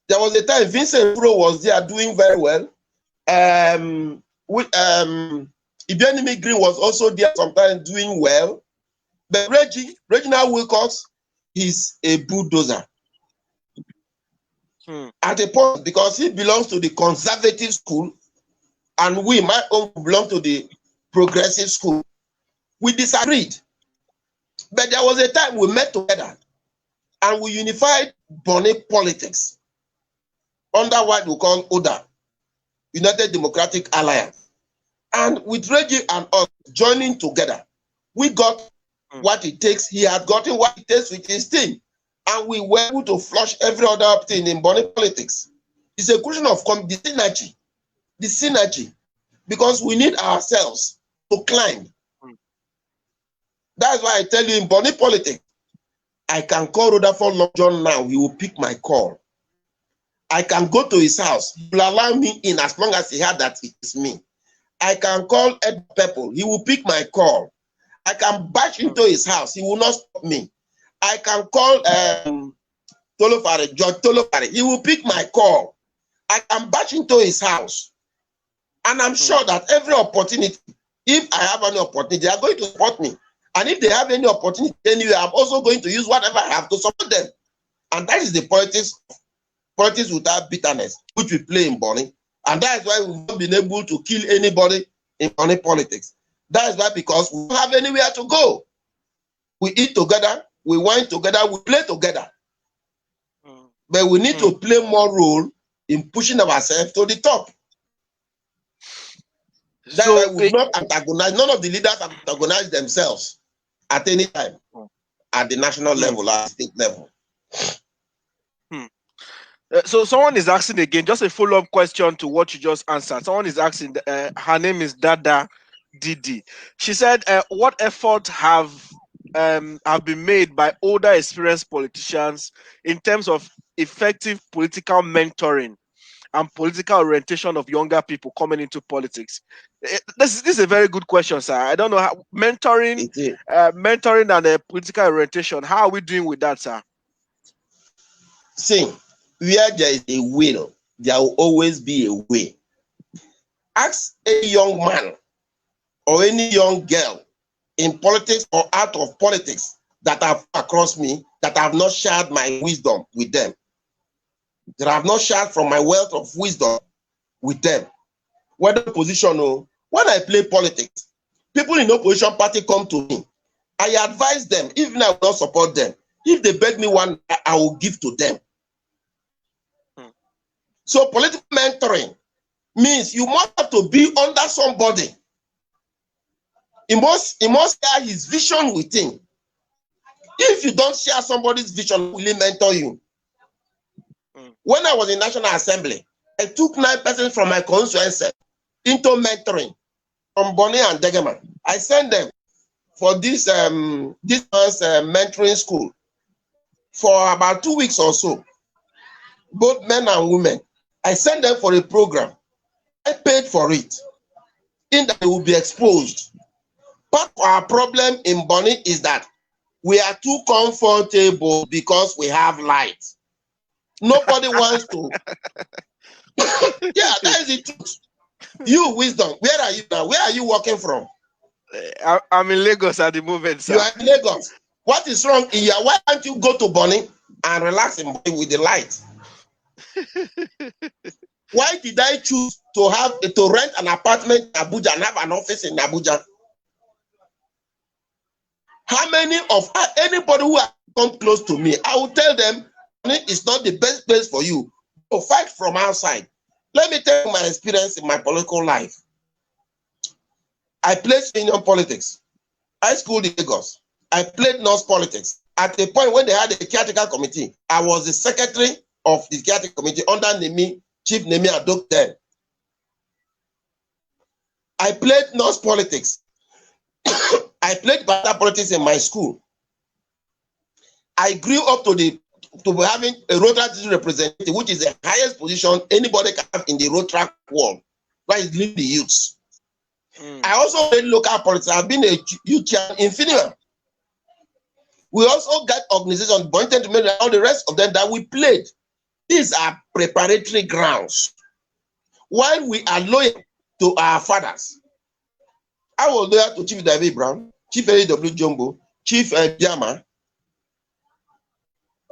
There was a time Vincent Pro was there doing very well. Ibianimi Green was also there sometimes doing well. But Reginald Wilcox is a bulldozer. At a point, because he belongs to the conservative school, and we, my own, belong to the progressive school. We disagreed. But there was a time we met together and we unified Bonny politics under what we call ODA, United Democratic Alliance. And with Reggie and us joining together, we got what it takes. He had gotten what it takes with his team. And we were able to flush every other thing in Bonny politics. It's a question of the synergy, because we need ourselves to climb. That's why I tell you, in Bonny politics, I can call Rutherford Long John now. He will pick my call. I can go to his house. He will allow me in as long as he heard that it is me. I can call Ed Pepple. He will pick my call. I can bash into his house. He will not stop me. I can call Tolofare, George Tolofare. He will pick my call. I can bash into his house. And I'm sure that every opportunity, if I have any opportunity, they are going to support me. And if they have any opportunity anywhere, I'm also going to use whatever I have to support them. And that is the politics without bitterness, which we play in Bonny. And that is why we've not been able to kill anybody in Bonny politics. That is why, because we don't have anywhere to go. We eat together, we wine together, we play together. But we need to play more role in pushing ourselves to the top. That's why we've not antagonized, none of the leaders have antagonized themselves at any time at the national level, at the state level. So someone is asking again, just a follow-up question to what you just answered. Someone is asking, her name is Dada Didi. She said, what efforts have been made by older experienced politicians in terms of effective political mentoring and political orientation of younger people coming into politics? This is a very good question, sir. I don't know how mentoring and political orientation. How are we doing with that, sir? See, where there is a will, there will always be a way. Ask a young man or any young girl in politics or out of politics that have across me that have not shared my wisdom with them, that have not shared from my wealth of wisdom with them. Whether position or when I play politics, people in opposition party come to me. I advise them, even I will not support them. If they beg me one, I will give to them. So political mentoring means you must have to be under somebody. He must share his vision with him. If you don't share somebody's vision, will he mentor you? When I was in National Assembly, I took 9 persons from my constituency into mentoring from Bonny and Degema. I sent them for this month's mentoring school for about 2 weeks or so, both men and women. I sent them for a program. I paid for it, in that they will be exposed. Part of our problem in Bonny is that we are too comfortable because we have light. Nobody wants to. Yeah, that is the truth. You, Wisdom, where are you now? Where are you working from? I'm in Lagos at the moment, sir. You are in Lagos. What is wrong in here? Why can't you go to Bonny and relax in Bonny with the light? Why did I choose to rent an apartment in Abuja and have an office in Abuja? How many of anybody who has come close to me, I will tell them it's not the best place for you. So fight from outside. Let me tell you my experience in my political life. I played senior politics. I schooled in Lagos. I played nurse politics. At a point when they had a caretaker committee, I was the secretary of the caretaker committee under Nemi, Chief Nemi Adok then. I played nurse politics. I played battle politics in my school. I grew up to having a road track representative, which is the highest position anybody can have in the road track world. That is lead the youths. I also played local politics. I've been a youth chair in Finland. We also got organizations, Bonny and all the rest of them that we played. These are preparatory grounds. While we are loyal to our fathers, I was loyal to Chief David Brown, Chief Chapp-Jumbo, Chief Jama.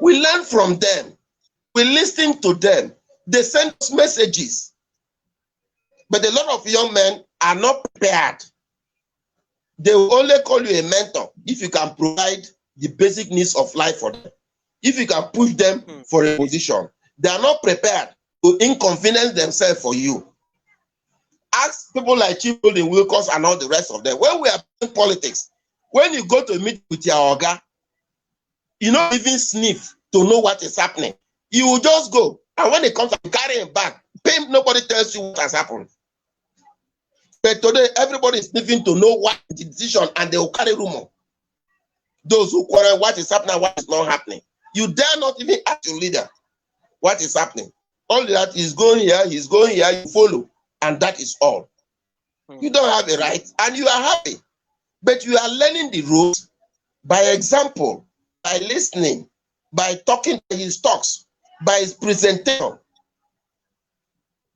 We learn from them. We listen to them. They send us messages. But a lot of young men are not prepared. They will only call you a mentor if you can provide the basic needs of life for them. If you can push them for a position. They are not prepared to inconvenience themselves for you. Ask people like Chief Golden Wilcox and all the rest of them. When we are in politics, when you go to meet with your oga, you don't even sniff to know what is happening. You will just go. And when it comes to carrying back, nobody tells you what has happened. But today, everybody is sniffing to know what is the decision and they will carry rumor. Those who quarrel what is happening, what is not happening. You dare not even ask your leader what is happening. All that is going here, he's going here, you follow. And that is all. You don't have a right and you are happy. But you are learning the rules by example, by listening, by talking to his talks, by his presentation.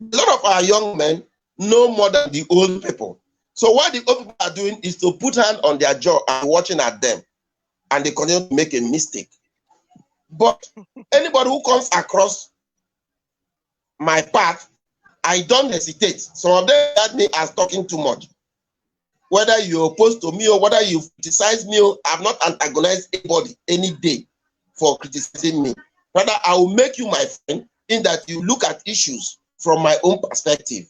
A lot of our young men know more than the old people. So what the old people are doing is to put hand on their jaw and watching at them. And they continue to make a mistake. But anybody who comes across my path, I don't hesitate. Some of them regard me as talking too much. Whether you're opposed to me or whether you criticize me, I've not antagonized anybody any day for criticizing me. Rather, I will make you my friend in that you look at issues from my own perspective.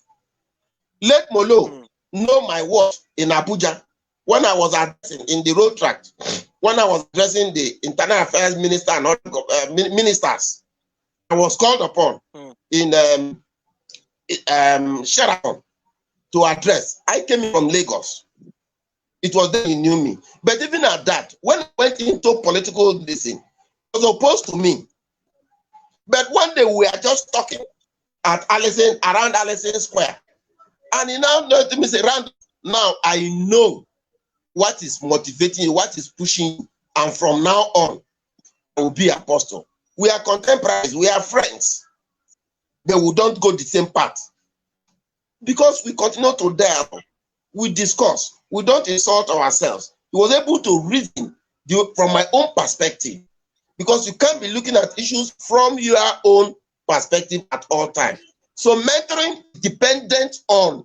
Let Molo know my work in Abuja when I was addressing in the road tract, when I was addressing the internal affairs minister and other ministers. I was called upon in Sheraton to address. I came in from Lagos. It was then he knew me. But even at that, when I went into political listening, he was opposed to me. But one day we are just talking at Allison, around Allison Square. And he now knows to me, say, Rand, now I know what is motivating you, what is pushing you. And from now on, I will be apostle. We are contemporaries, we are friends. But we don't go the same path. Because we continue to dialogue, we discuss, we don't insult ourselves. He was able to reason from my own perspective. Because you can't be looking at issues from your own perspective at all times. So mentoring is dependent on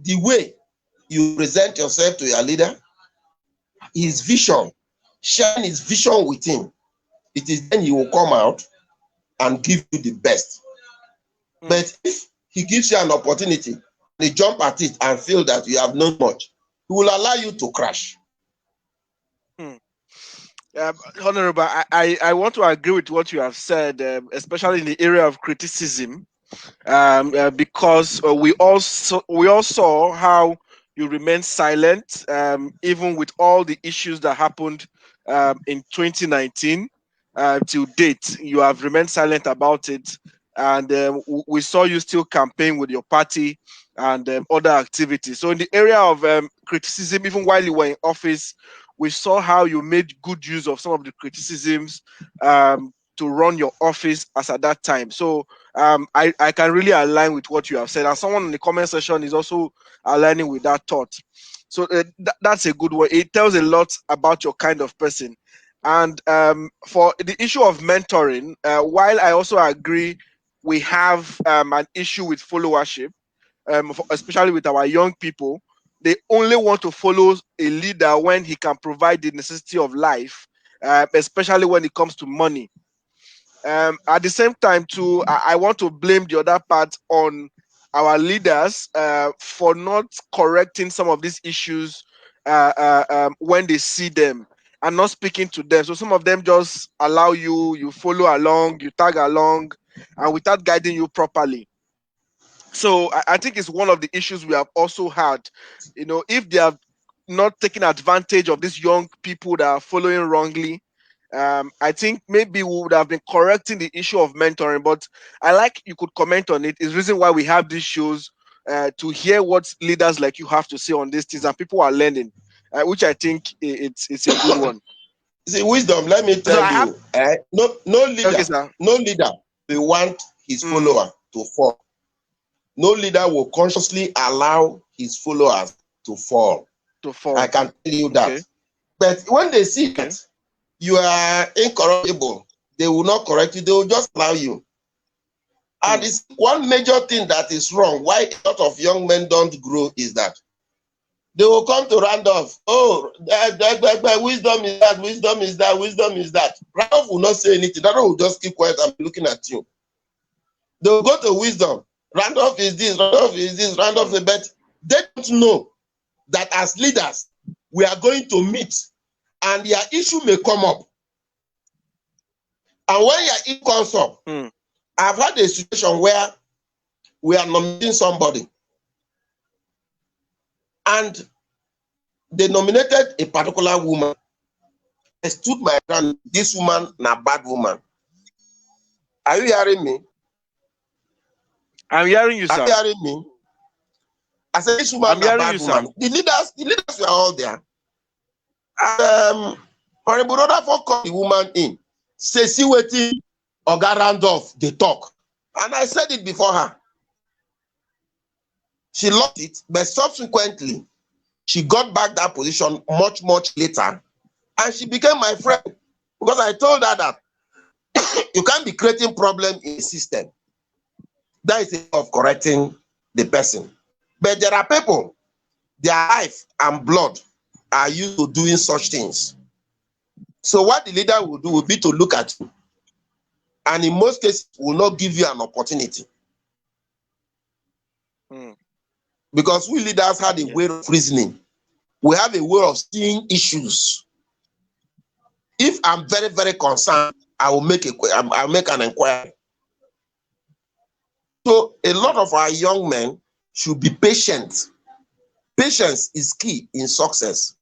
the way you present yourself to your leader, his vision, sharing his vision with him. It is then he will come out and give you the best. But if he gives you an opportunity, they jump at it and feel that you have known much, he will allow you to crash. Honorable, I want to agree with what you have said, especially in the area of criticism, because we all saw how you remained silent, even with all the issues that happened in 2019 till date. You have remained silent about it, and we saw you still campaign with your party and other activities. So in the area of criticism, even while you were in office, we saw how you made good use of some of the criticisms to run your office as at that time. So I can really align with what you have said. And someone in the comment section is also aligning with that thought. So that's a good one. It tells a lot about your kind of person. And for the issue of mentoring, while I also agree we have an issue with followership, especially with our young people, they only want to follow a leader when he can provide the necessity of life, especially when it comes to money. At the same time, too, I want to blame the other part on our leaders for not correcting some of these issues when they see them and not speaking to them. So some of them just allow you follow along, you tag along, and without guiding you properly. So I think it's one of the issues we have also had. If they have not taken advantage of these young people that are following wrongly, I think maybe we would have been correcting the issue of mentoring. But I like you could comment on it. It's the reason why we have these shows to hear what leaders like you have to say on these things, and people are learning, which I think it's a good one. See, wisdom, let me So tell I have you, no okay, leader, sir. no leader will want his Mm, follower to fall. No leader will consciously allow his followers to fall. to I fall. can tell you that. Okay. But when they see Okay. that you are incorrigible, they will not correct you, they will just allow you. And Mm, it's one major thing that is wrong, why a lot of young men don't grow, is that they will come to Randolph. Oh, wisdom is that, wisdom is that, wisdom is that. Randolph will not say anything. Randolph will just keep quiet and be looking at you. They will go to wisdom. Randolph is this, Randolph is this, Randolph is mm, that. But they don't know that as leaders, we are going to meet and your issue may come up. And when your issue comes up, mm, I've had a situation where we are nominating somebody and they nominated a particular woman. I stood my ground, this woman na bad woman. Are you hearing me? I'm hearing you, Are you sir. hearing me? I said this woman I'm na hearing bad you, sir. woman. The leaders were all there. Honorable Rutherford called the woman in. Say, see wetin Oga Randolph dey talk. And I said it before her. She lost it, but subsequently, she got back that position much, much later. And she became my friend. Because I told her that you can't be creating problem in the system. That is a way of correcting the person. But there are people, their life and blood are used to doing such things. So what the leader will do will be to look at you, and in most cases will not give you an opportunity. Mm, Because we leaders had a yeah. way of reasoning. We have a way of seeing issues. If I'm very, very concerned, I'll make an inquiry. So a lot Mm, of our young men should be patient. Patience is key in success.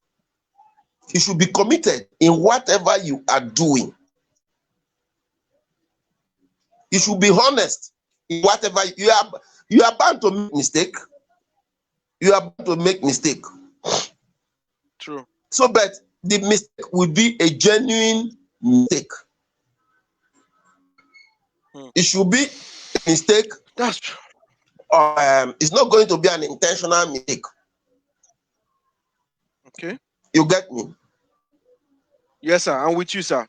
You should be committed in whatever you are doing. You should be honest in whatever you are bound to make mistake. You are bound to make mistake. true. So, but the mistake will be a genuine mistake. Mm, It should be a mistake, that's true. or it's not going to be an intentional mistake. Okay. You get me? Yes, sir. I'm with you, sir.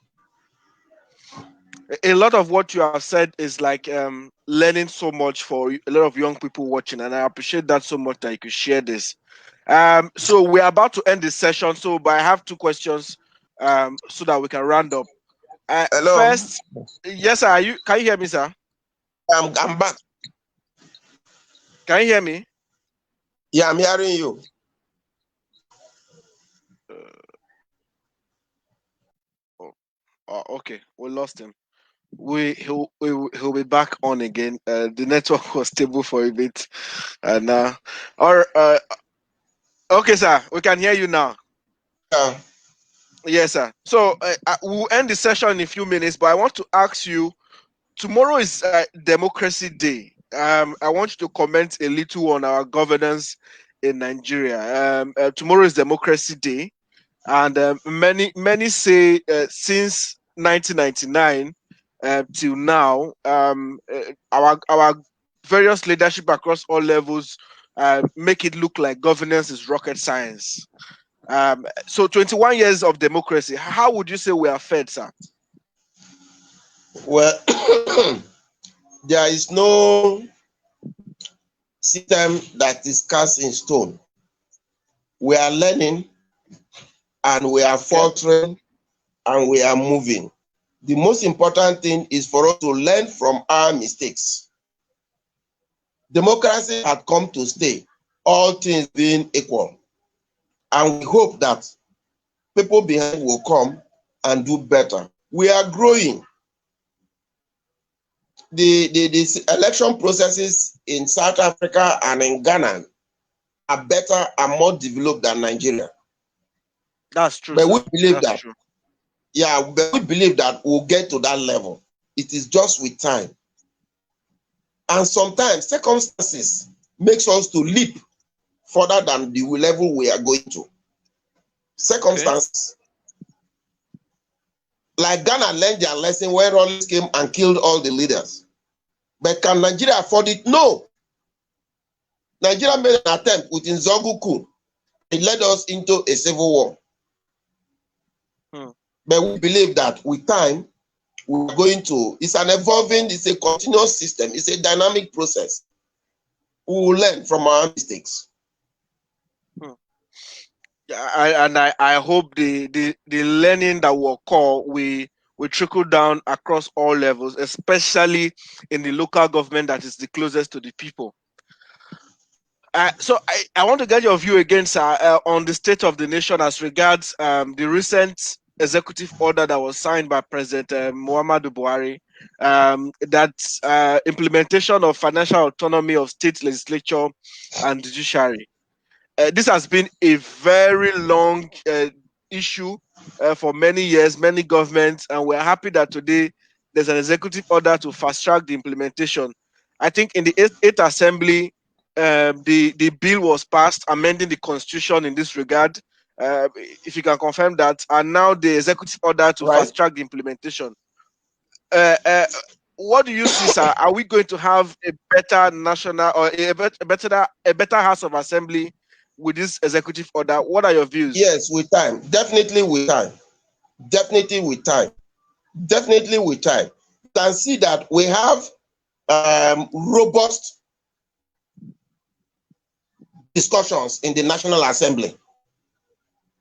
A lot of what you have said is like learning so much for a lot of young people watching, and I appreciate that so much that you could share this. So we're about to end this session, but I have two questions so that we can round up. Hello, First, yes, sir. Can you hear me, sir? I'm back. Can you hear me? Yeah, I'm hearing you. Uh, oh, okay, we lost him. He'll be back on again. The network was stable for a bit, and or okay, sir, we can hear you now. Yeah. Yes, sir. So we'll end the session in a few minutes, but I want to ask you. Tomorrow is Democracy Day. I want you to comment a little on our governance in Nigeria. Tomorrow is Democracy Day, and many say since 1999 till now, our various leadership across all levels make it look like governance is rocket science. So 21 years of democracy, how would you say we are fed, sir? Well, there is no system that is cast in stone. We are learning and we are Okay. faltering and we are moving. The most important thing is for us to learn from our mistakes. Democracy had come to stay, all things being equal. And we hope that people behind will come and do better. We are growing. The election processes in South Africa and in Ghana are better and more developed than Nigeria. That's true, But sir. we believe That's that, true. yeah, but we believe that we'll get to that level. It is just with time. And sometimes circumstances makes us to leap further than the level we are going to. Circumstances. Like Ghana learned their lesson when Rollins came and killed all the leaders. But can Nigeria afford it? No. Nigeria made an attempt with Nzogu coup. It led us into a civil war. But we believe that with time, we're going to, it's an evolving, it's a continuous system, it's a dynamic process. We will learn from our mistakes. I hope the learning that will occur will trickle down across all levels, especially in the local government that is the closest to the people. So I want to get your view again, sir, on the state of the nation as regards the recent executive order that was signed by President Muhammadu Buhari, that implementation of financial autonomy of state legislature and judiciary. This has been a very long issue for many years, many governments, and we're happy that today there's an executive order to fast track the implementation. I think in the eighth assembly, the bill was passed amending the constitution in this regard. If you can confirm that, and now the executive order to Right? fast track the implementation. Uh, uh, what do you see, sir? Are we going to have a better national or a better House of Assembly with this executive order? What are your views? Yes, with time. Definitely with time. Definitely with time. Definitely with time. You can see that we have robust discussions in the National Assembly.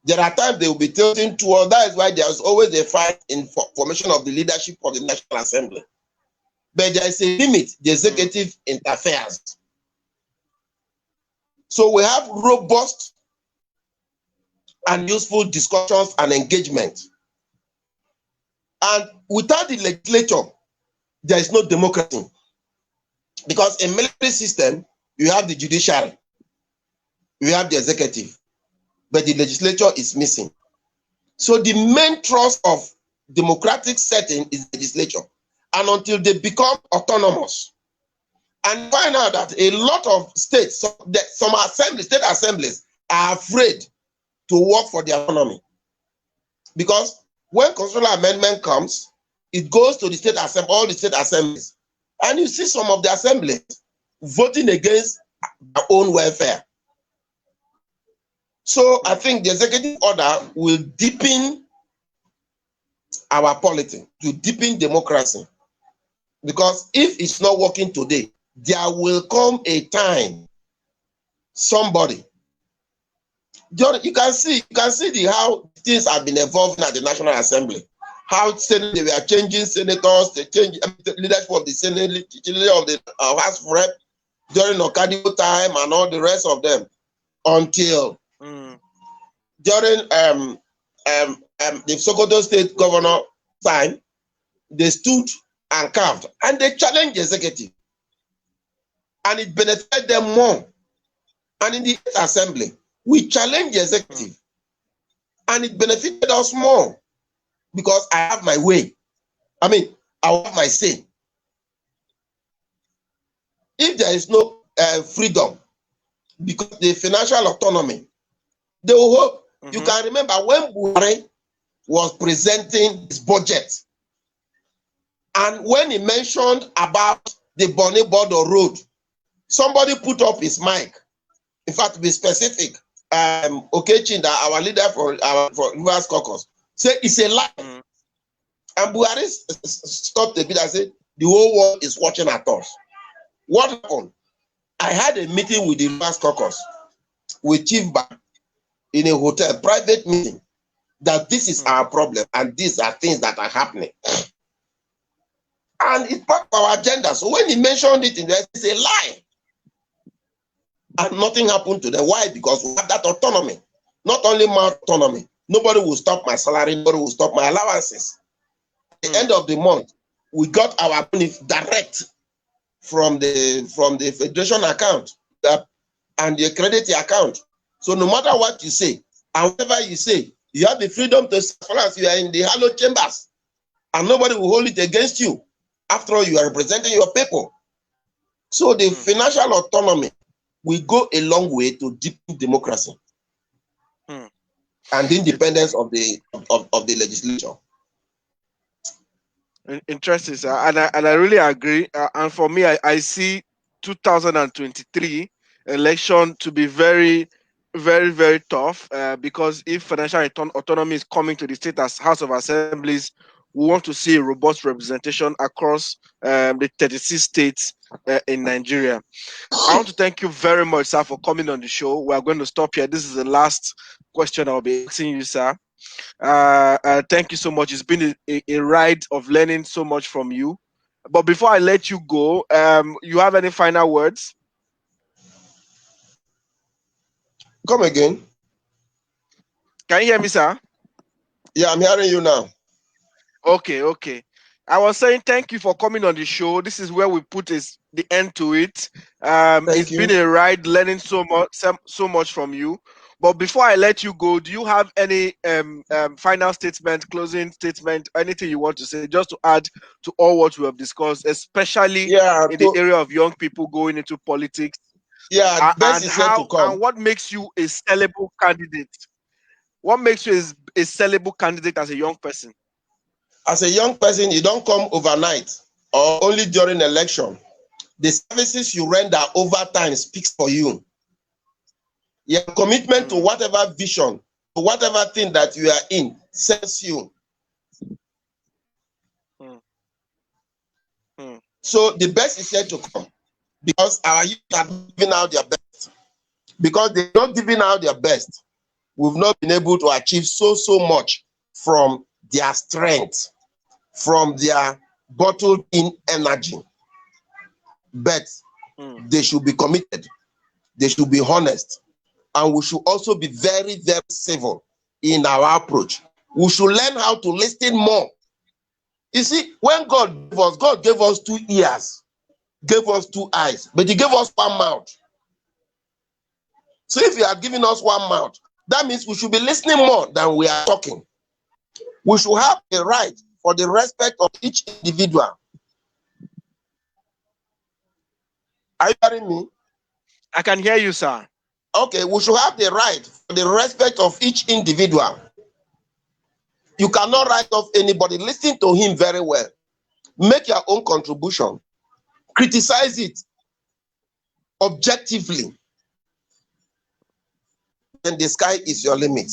There are times they will be tilting toward, that is why there's always a fight in formation of the leadership of the National Assembly. But there is a limit, the executive interferes. So we have robust and useful discussions and engagement. And without the legislature, there is no democracy. Because in military system, you have the judiciary, you have the executive, but the legislature is missing. So the main thrust of democratic setting is legislature. And until they become autonomous, and find out that a lot of states, some assemblies, state assemblies are afraid to work for their autonomy. Because when constitutional amendment comes, it goes to the state assembly, all the state assemblies. And you see some of the assemblies voting against their own welfare. So I think the executive order will deepen our polity, to deepen democracy. Because if it's not working today, there will come a time somebody. You can see how things have been evolving at the National Assembly. How they were changing senators, they changed the leadership of the Senate, leader of the House of Rep during Okadipo time and all the rest of them, until during the Sokoto State Governor time, they stood and carved and they challenged the executive, and it benefited them more. And in the assembly, we challenged the executive, and it benefited us more because I have my way. I mean, I have my say. If there is no freedom, because the financial autonomy, they will hope. You can remember when Buhari was presenting his budget, and when he mentioned about the Bonny border road, somebody put up his mic. In fact, to be specific, Okechinda, our leader for Rivers Caucus, said it's a lie. And Buhari stopped a bit and said, the whole world is watching at us. What happened? I had a meeting with the Rivers Caucus, with Chief Bank, in a hotel, private meeting. that this is our problem and these are things that are happening. And it's part of our agenda. So when he mentioned it in there, it's a lie. And nothing happened to them. Why? Because we have that autonomy. Not only my autonomy. Nobody will stop my salary. Nobody will stop my allowances. At the end of the month, we got our money direct from the federation account and the credit account. So no matter what you say, and whatever you say, you have the freedom to say as you are in the hallowed chambers, and nobody will hold it against you. After all, you are representing your people. So the financial autonomy will go a long way to deepen democracy and the independence of the legislature. Interesting, sir. And I really agree. And for me, I see 2023 election to be very, very, very tough because if financial autonomy is coming to the state as House of Assemblies, we want to see a robust representation across the 36 states in Nigeria. I want to thank you very much, sir, for coming on the show. We are going to stop here. This is the last question I'll be asking you, sir. Thank you so much. It's been a ride of learning so much from you. But before I let you go, you have any final words? Come again. Can you hear me, sir? Yeah, I'm hearing you now. Okay. I was saying thank you for coming on the show. This is where we put the end to it. It's been a ride, learning so much from you. But before I let you go, do you have any final statement, closing statement, anything you want to say, just to add to all what we have discussed, especially in the area of young people going into politics? Yeah, best is yet to come. And what makes you a sellable candidate? What makes you a sellable candidate as a young person? As a young person, you don't come overnight or only during election. The services you render over time speaks for you. Your commitment to whatever vision, to whatever thing that you are in, sells you. So the best is yet to come because our youth are giving out their best. Because they're not giving out their best, we've not been able to achieve so much from their strength, from their bottled in energy. But they should be committed, they should be honest, and we should also be very, very civil in our approach. We should learn how to listen more. You see, when God gave us 2 ears, gave us 2 eyes, but he gave us 1 mouth. So if he had given us 1 mouth, that means we should be listening more than we are talking. We should have a right for the respect of each individual. Are you hearing me? I can hear you, sir. Okay, we should have the right for the respect of each individual. You cannot write off anybody. Listen to him very well. Make your own contribution. Criticize it objectively. Then the sky is your limit.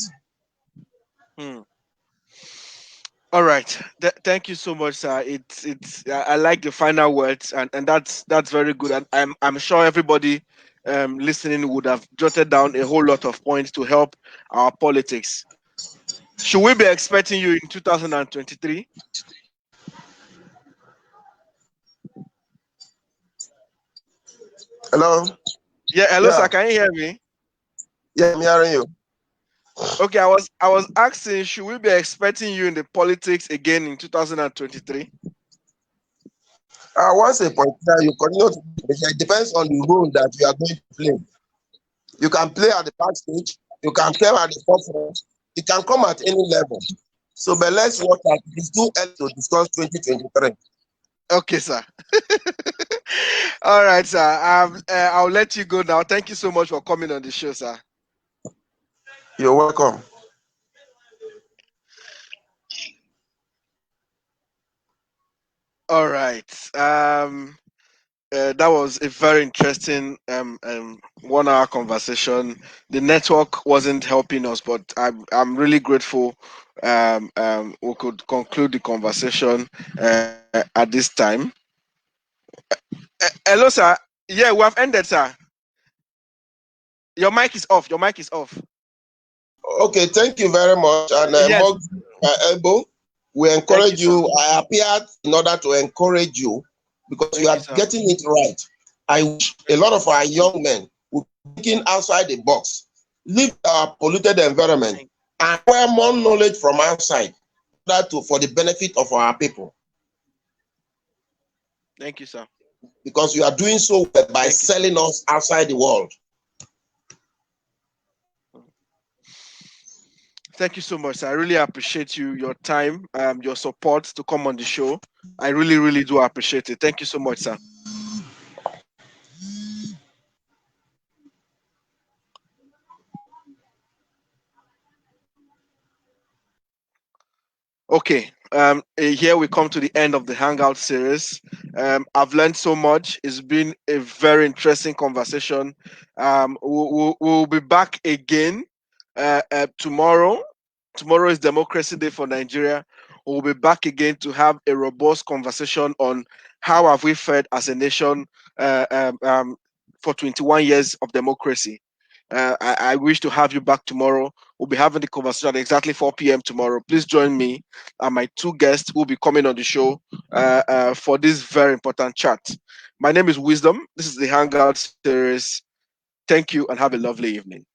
All right. Thank you so much, sir. I like the final words, and that's very good. And I'm sure everybody listening would have jotted down a whole lot of points to help our politics. Should we be expecting you in 2023? Hello? Yeah, hello, sir. Can you hear me? Yeah, I'm hearing you. Okay, I was asking, should we be expecting you in the politics again in 2023? Once a point, you continue to. It depends on the role that you are going to play. You can play at the backstage, you can play at the forefront, it can come at any level. So, but let's watch that. It's too early to discuss 2023. Okay, sir. All right, sir. I'll let you go now. Thank you so much for coming on the show, sir. You're welcome. All right. That was a very interesting 1-hour conversation. The network wasn't helping us, but I'm really grateful. We could conclude the conversation at this time. Hello, sir. Yeah, we have ended, sir. Your mic is off. Okay, thank you very much. And Yes, Mog Elbow, we thank you, encourage sir. you. I appeared in order to encourage you because you Thank are you, sir. getting it right. I wish a Thank lot you. of our young men would be thinking outside the box, leave our polluted environment, Thank, and acquire more knowledge from outside for the benefit of our people. thank you, sir. Because you are doing so well by Thank you, sir. selling us outside the world. Thank you so much, sir. I really appreciate your time, your support to come on the show. I really, really do appreciate it. Thank you so much, sir. Okay. Here we come to the end of the Hangout series. I've learned so much. It's been a very interesting conversation. We'll be back again tomorrow. Tomorrow is Democracy Day for Nigeria. We'll be back again to have a robust conversation on how have we fared as a nation uh, um, um, for 21 years of democracy. I wish to have you back tomorrow. We'll be having the conversation at exactly 4 p.m. tomorrow. Please join me and my two guests who will be coming on the show for this very important chat. My name is Wisdom. This is the Hangout series. Thank you and have a lovely evening.